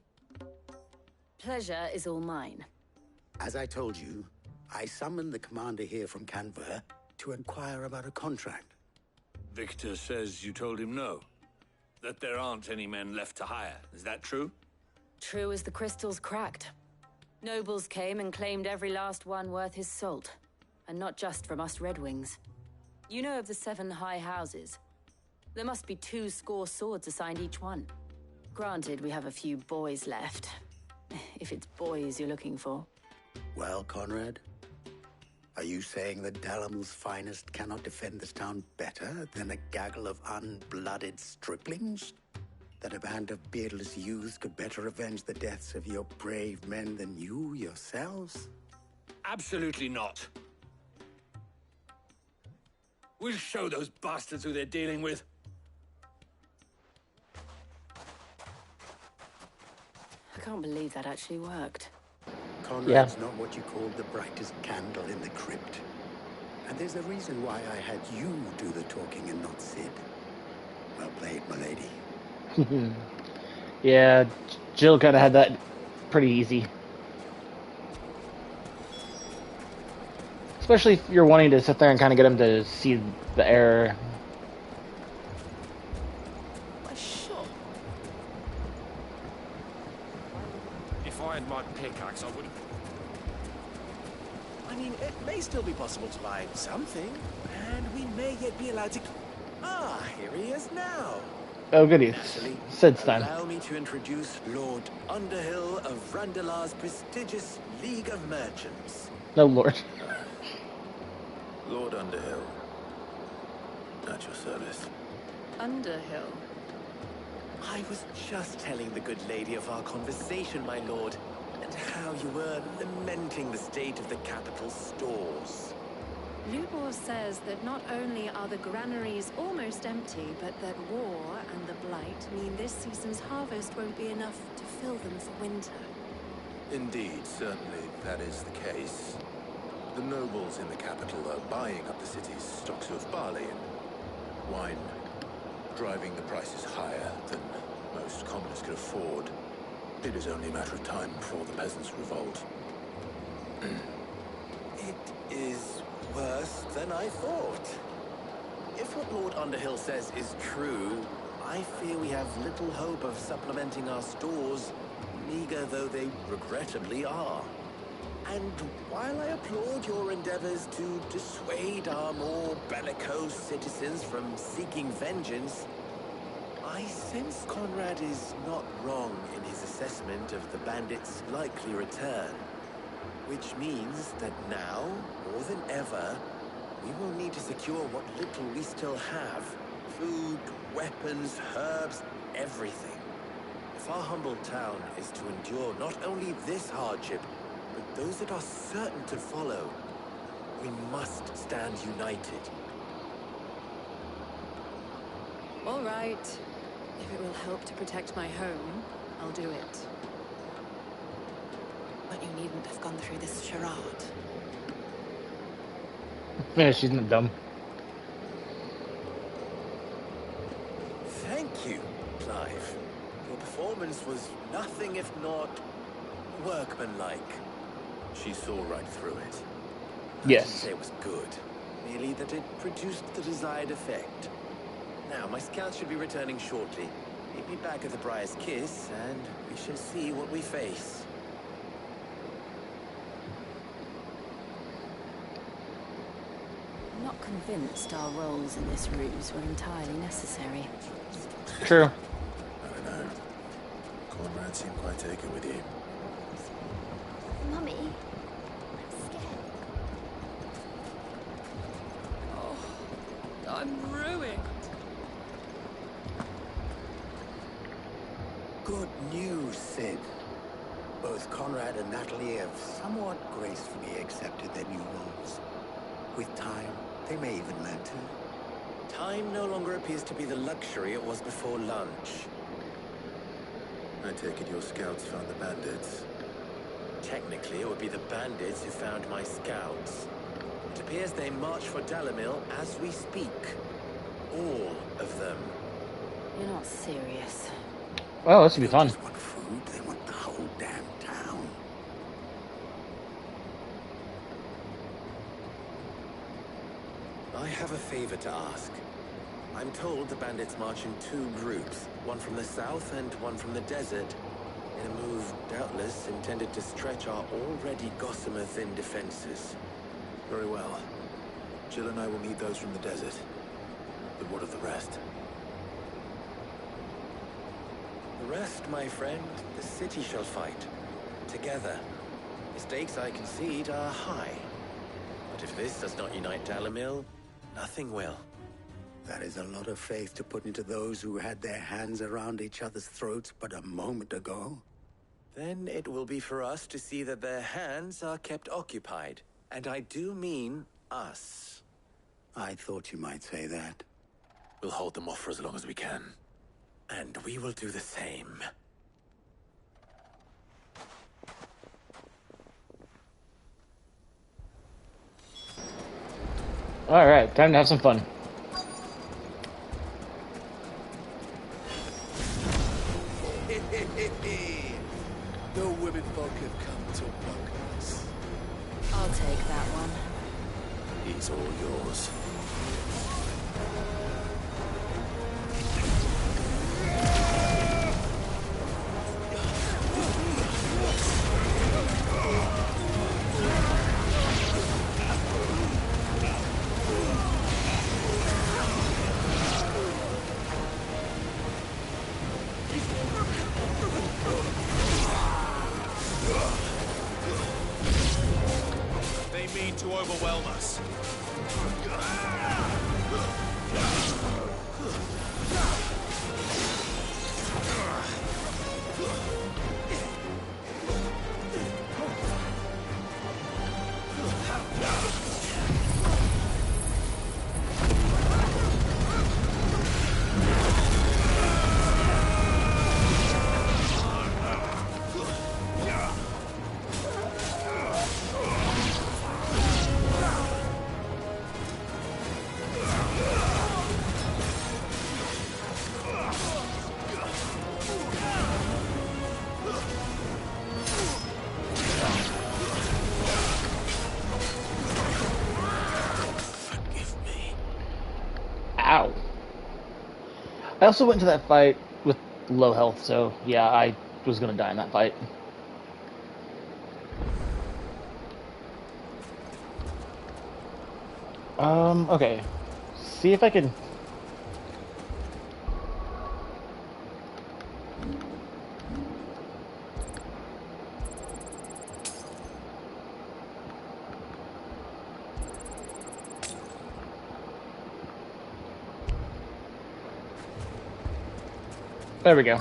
pleasure is all mine. As I told you, I summoned the commander here from Canver to inquire about a contract. Victor says you told him no. That there aren't any men left to hire. Is that true? True as the crystals cracked. Nobles came and claimed every last one worth his salt. And not just from us Red Wings. You know of the 7 high houses. There must be 2 swords assigned each one. Granted, we have a few boys left. If it's boys you're looking for. Well, Conrad, are you saying that Dalamil's finest cannot defend this town better than a gaggle of unblooded striplings? That a band of beardless youths could better avenge the deaths of your brave men than you yourselves? Absolutely not. We'll show those bastards who they're dealing with. I can't believe that actually worked. Conrad's not what you call the brightest candle in the crypt. And there's a reason why I had you do the talking and not Sid. Well played, my lady. Yeah, Jill kind of had that pretty easy. Especially if you're wanting to sit there and kind of get him to see the error. If I had my pickaxe, I would. I mean, it may still be possible to buy something, and we may yet be allowed to. Ah, here he is now. Oh, goody. Sid's time. Allow me to introduce Lord Underhill of Randalar's prestigious League of Merchants. No, Lord. Lord Underhill. At your service. Underhill? I was just telling the good lady of our conversation, my lord, and how you were lamenting the state of the capital's stores. Lubor says that not only are the granaries almost empty, but that war and the blight mean this season's harvest won't be enough to fill them for winter. Indeed, certainly that is the case. The nobles in the capital are buying up the city's stocks of barley and wine, driving the prices higher than most commoners could afford. It is only a matter of time before the peasants revolt. It is worse than I thought. If what Lord Underhill says is true, I fear we have little hope of supplementing our stores, meager though they regrettably are. And while I applaud your endeavors to dissuade our more bellicose citizens from seeking vengeance, I sense Conrad is not wrong in his assessment of the bandits' likely return. Which means that now, more than ever, we will need to secure what little we still have. Food, weapons, herbs, everything. If our humble town is to endure not only this hardship, but those that are certain to follow, we must stand united. All right. If it will help to protect my home, I'll do it. But you needn't have gone through this charade. Yeah, she's not dumb. Thank you, Clive. Your performance was nothing if not workmanlike. She saw right through it. Yes. I didn't say it was good, merely that it produced the desired effect. Now, my scouts should be returning shortly. Meet me back at the Briar's Kiss, and we shall see what we face. I'm not convinced our roles in this ruse were entirely necessary. True. I don't know. Conrad seemed quite taken with you. Mummy, I'm scared. Oh, I'm ruined. Good news, Sid. Both Conrad and Natalie have somewhat gracefully accepted their new roles. With time, they may even learn to Time no longer appears to be the luxury it was before lunch. I take it your scouts found the bandits. Technically, it would be the bandits who found my scouts. It appears they march for Dalimil as we speak. All of them. You're not serious. Oh, this should be fun. They want food, they want the whole damn town. I have a favor to ask. I'm told the bandits march in 2 groups, one from the south and one from the desert, in a move doubtless intended to stretch our already gossamer-thin defenses. Very well. Jill and I will meet those from the desert. But what of the rest? The rest, my friend, the city shall fight. Together. The stakes, I concede, are high. But if this does not unite Dalimil, nothing will. That is a lot of faith to put into those who had their hands around each other's throats but a moment ago. Then it will be for us to see that their hands are kept occupied. And I do mean us. I thought you might say that. We'll hold them off for as long as we can. And we will do the same. Alright, time to have some fun. No women folk have come to welcome us. I'll take that one. He's all yours. They mean to overwhelm us. Ow. I also went to that fight with low health, so yeah, I was gonna die in that fight. Okay. See if I can... There we go.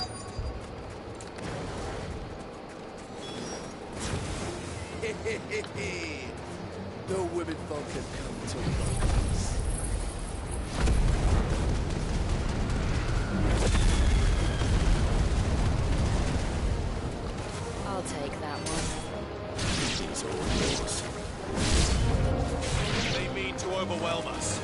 No women folk have come to welcome us. I'll take that one. He's all yours. They mean to overwhelm us.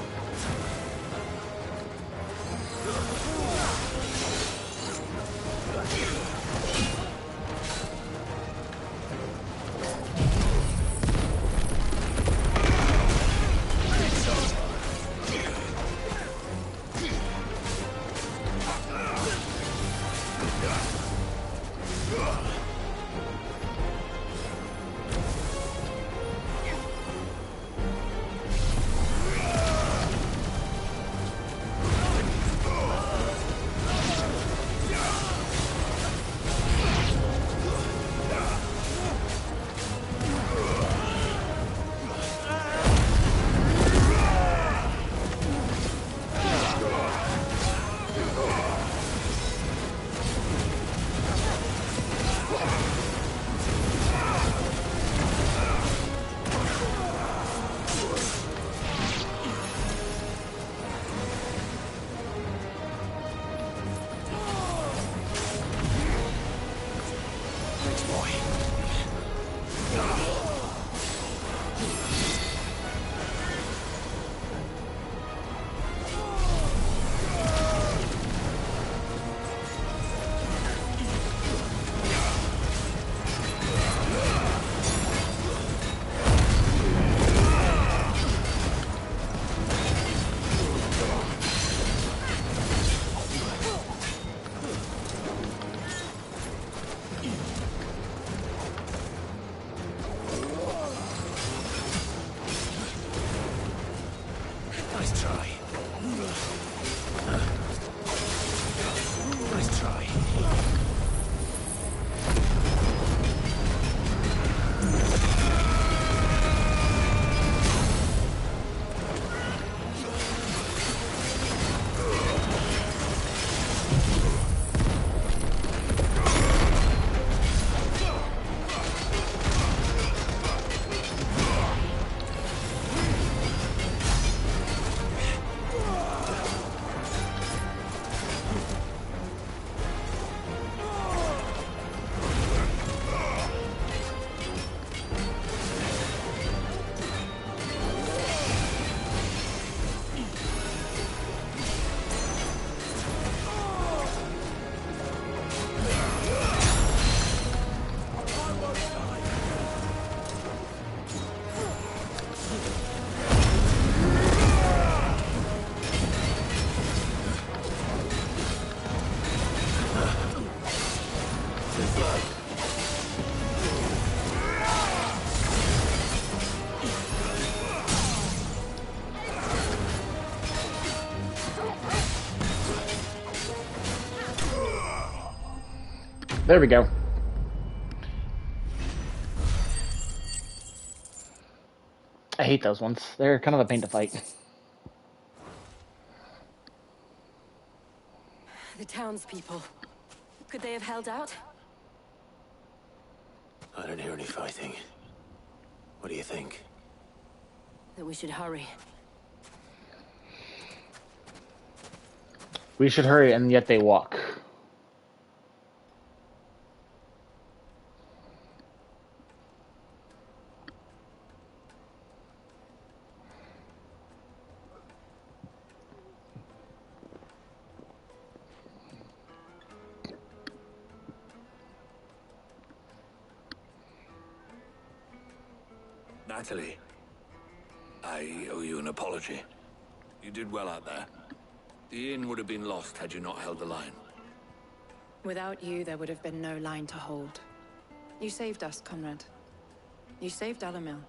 Too slow. There we go. I hate those ones. They're kind of a pain to fight. The townspeople. Could they have held out? I don't hear any fighting. What do you think? That we should hurry. We should hurry, and yet they walk. Natalie, I owe you an apology. You did well out there. The inn would have been lost had you not held the line. Without you, there would have been no line to hold. You saved us, Conrad. You saved Dalimil.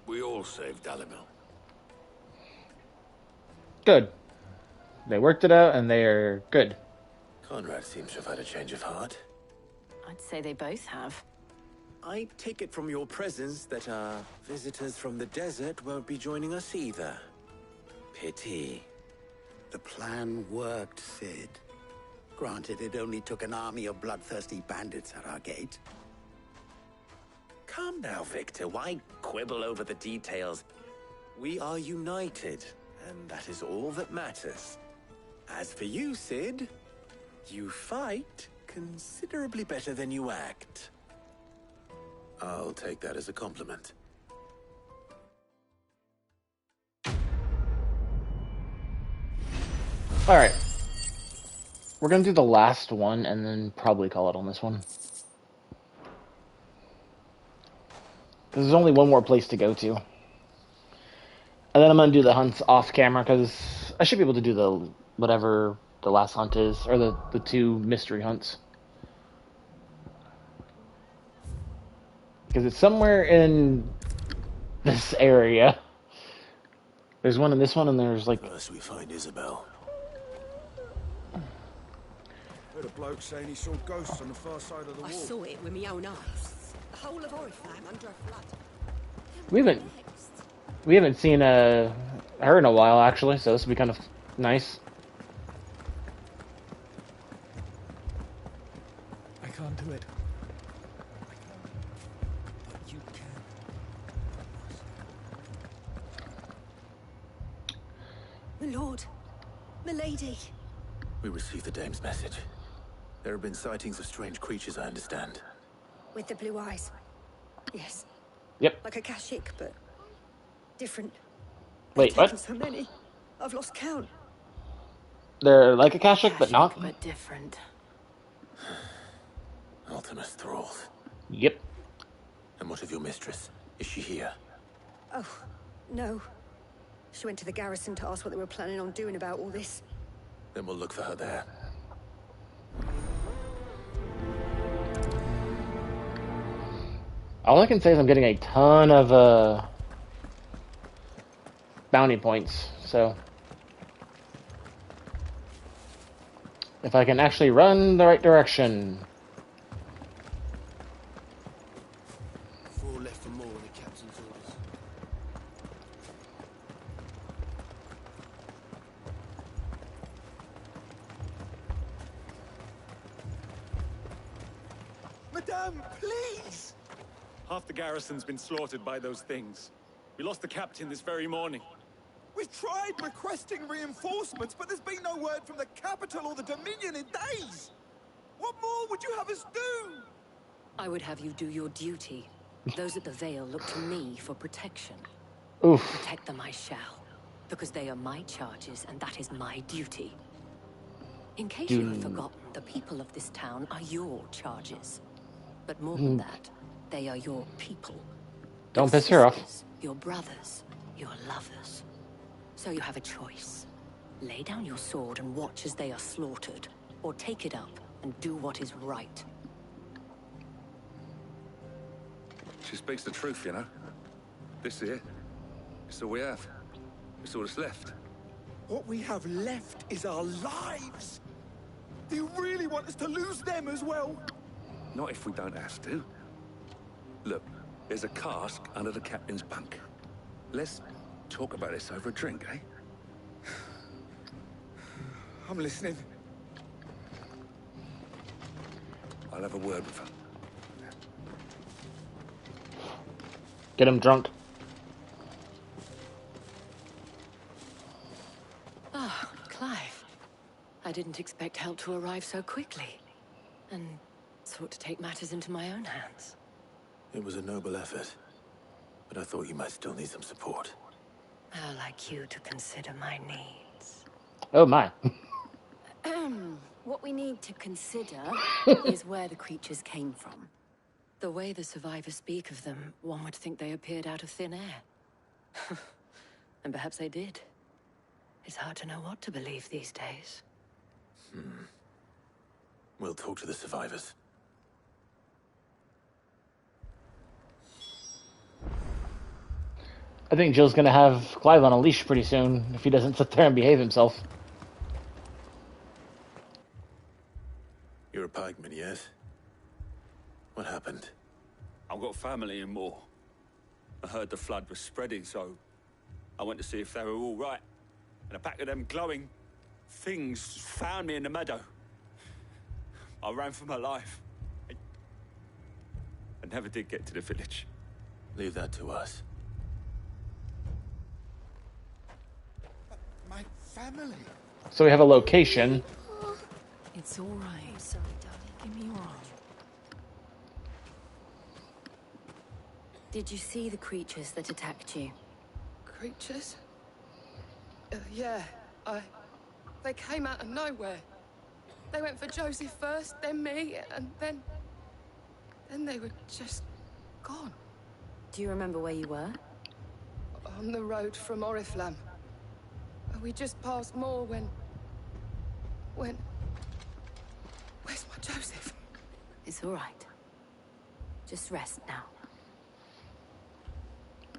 We all saved Dalimil. Good. They worked it out, and they are good. Conrad seems to have had a change of heart. I'd say they both have. I take it from your presence that our visitors from the desert won't be joining us either. Pity. The plan worked, Sid. Granted, it only took an army of bloodthirsty bandits at our gate. Calm now, Victor. Why quibble over the details? We are united, and that is all that matters. As for you, Sid, you fight considerably better than you act. I'll take that as a compliment. Alright. We're gonna do the last one, and then probably call it on this one. Because there's only one more place to go to. And then I'm gonna do the hunts off camera, because I should be able to do the whatever the last hunt is, or the two mystery hunts. Because it's somewhere in this area. There's one in this one, and there's like... First we find Isabel. Heard a bloke saying he saw ghosts on the far side of the wall. I saw it with my own eyes. The whole of Oriflamme under a flood. We haven't seen her in a while, actually, so this will be kind of nice. I can't do it. But you can. My lord. My lady. We received the dame's message. There have been sightings of strange creatures, I understand. With the blue eyes. Yes. Yep. Like a Kashik, but different. Wait, They've what? taken so many. I've lost count. They're like a Kashik, but not? But different. Ultimus thralls. Yep. And what of your mistress? Is she here? Oh, no. She went to the garrison to ask what they were planning on doing about all this. Then we'll look for her there. All I can say is I'm getting a ton of bounty points, so if I can actually run the right direction. 4 left for more, the captain's orders. Madame, please! Half the garrison's been slaughtered by those things. We lost the captain this very morning. We've tried requesting reinforcements, but there's been no word from the capital or the Dominion in days! What more would you have us do? I would have you do your duty. Those at the Vale look to me for protection. Oof. Protect them I shall, because they are my charges, and that is my duty. In case you have forgotten, the people of this town are your charges. But more than that, they are your people. Don't piss her off. Sisters, your brothers, your lovers. So you have a choice. Lay down your sword and watch as they are slaughtered, or take it up and do what is right. She speaks the truth, you know. This here, it's all we have. It's all that's left. What we have left is our lives! Do you really want us to lose them as well? Not if we don't have to. Look, there's a cask under the captain's bunk. Let's talk about this over a drink, eh? I'm listening. I'll have a word with her. Get him drunk. Ah, Clive. I didn't expect help to arrive so quickly. And sought to take matters into my own hands. It was a noble effort, but I thought you might still need some support. How like you to consider my needs. Oh my. What we need to consider is where the creatures came from. The way the survivors speak of them, one would think they appeared out of thin air. And perhaps they did. It's hard to know what to believe these days. We'll talk to the survivors. I think Jill's gonna have Clive on a leash pretty soon if he doesn't sit there and behave himself. You're a pikeman, yes? What happened? I've got family in Moor. I heard the flood was spreading, so I went to see if they were all right. And a pack of them glowing things found me in the meadow. I ran for my life. I never did get to the village. Leave that to us. My family. So we have a location. It's all right. I'm sorry, darling. Give me your arm. Did you see the creatures that attacked you? Creatures? Yeah, they came out of nowhere. They went for Joseph first, then me, and then they were just gone. Do you remember where you were? On the road from Oriflamme. We just passed Moor when... Where's my Joseph? It's all right. Just rest now.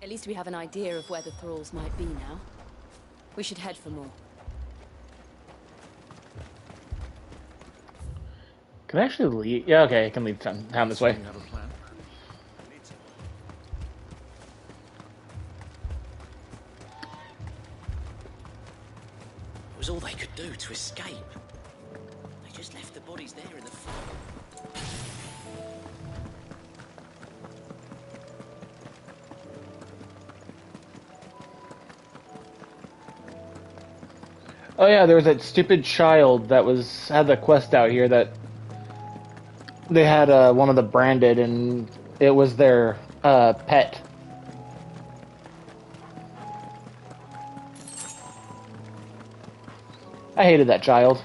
At least we have an idea of where the thralls might be now. We should head for more. Can I actually leave? Yeah, okay, I can leave town this way. You have a plan? It was all they could do to escape. They just left the bodies there in the flood. Oh yeah, there was that stupid child that had the quest out here that they had one of the branded, and it was their pet. I hated that child.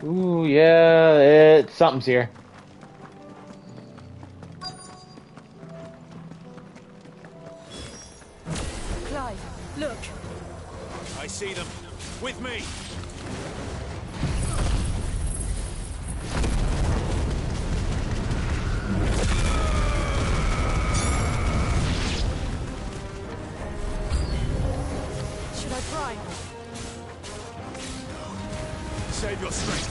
Ooh, yeah, something's here. Clive, look. I see them. With me. Should I try? Save your strength.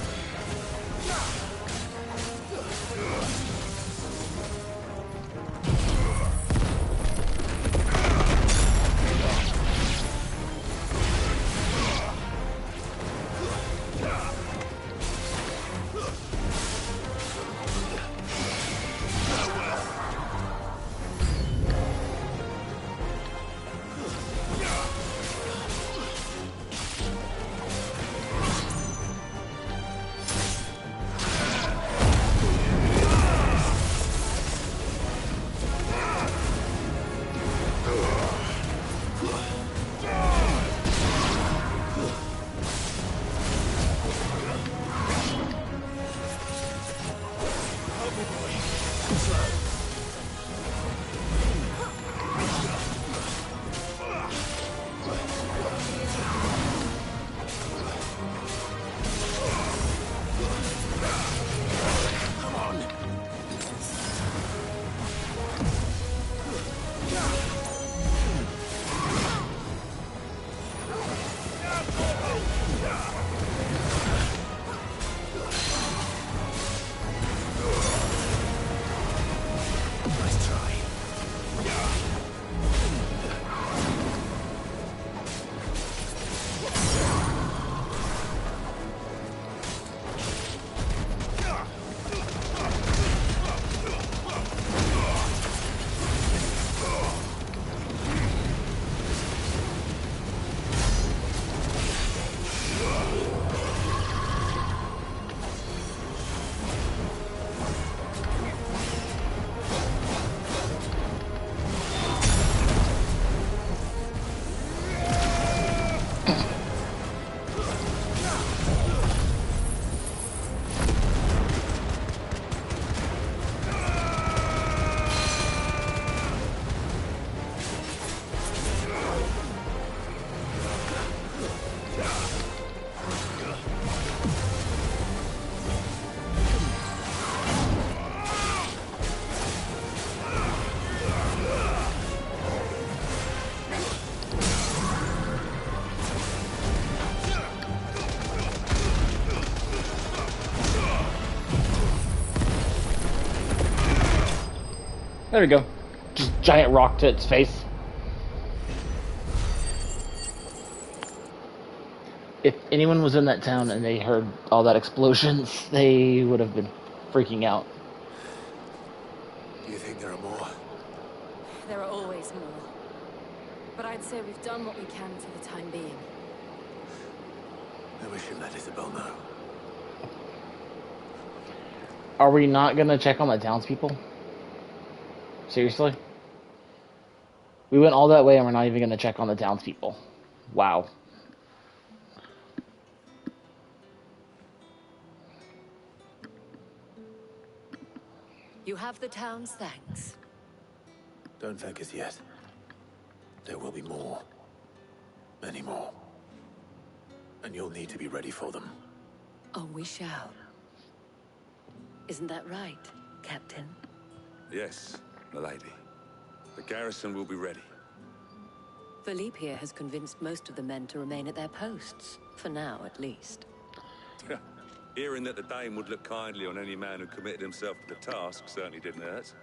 Nice try. There we go. Just giant rock to its face. If anyone was in that town and they heard all that explosions, they would have been freaking out. Do you think there are more? There are always more. But I'd say we've done what we can for the time being. Then we should let Isabel know. Are we not gonna check on the townspeople? Seriously? We went all that way and we're not even gonna check on the townspeople. Wow. You have the town's thanks. Don't thank us yet. There will be more. Many more. And you'll need to be ready for them. Oh, we shall. Isn't that right, Captain? Yes, milady. The garrison will be ready. Philippe here has convinced most of the men to remain at their posts. For now, at least. Hearing that the Dane would look kindly on any man who committed himself to the task certainly didn't hurt.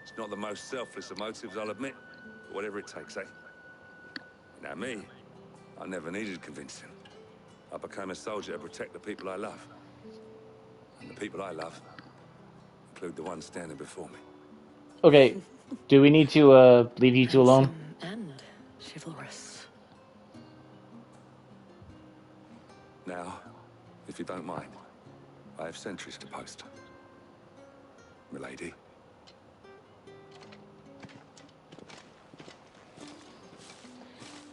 It's not the most selfless of motives, I'll admit. But whatever it takes, eh? Now me, I never needed convincing. I became a soldier to protect the people I love. And the people I love include the one standing before me. Okay, do we need to leave you two alone? And chivalrous. Now, if you don't mind, I have sentries to post. Milady.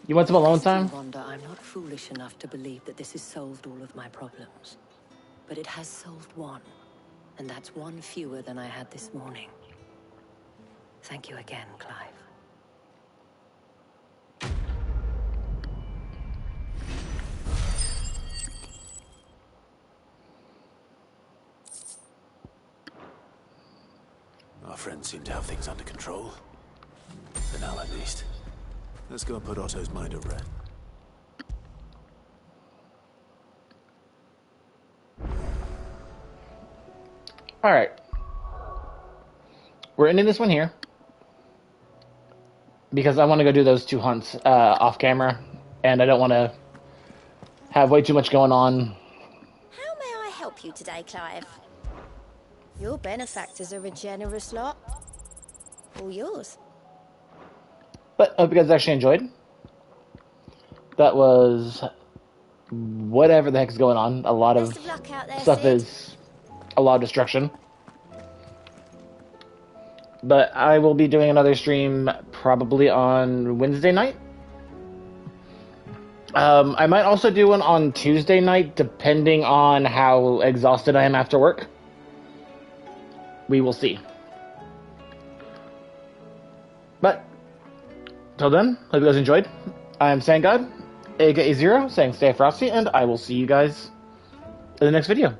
You want some alone time? Wanda, I'm not foolish enough to believe that this has solved all of my problems. But it has solved one. And that's one fewer than I had this morning. Thank you again, Clive. Our friends seem to have things under control. For now, at least. Let's go and put Otto's mind at rest. Alright. We're ending this one here. Because I want to go do those 2 hunts off camera. And I don't want to have way too much going on. How may I help you today, Clive? Your benefactors are a generous lot. All yours. But I hope you guys actually enjoyed. That was whatever the heck is going on. A lot of luck out there, stuff Sid. is a lot of destruction. But I will be doing another stream probably on Wednesday night. I might also do one on Tuesday night, depending on how exhausted I am after work. We will see. But, till then, hope you guys enjoyed. I am SandGod, aka Zero, saying stay frosty, and I will see you guys in the next video.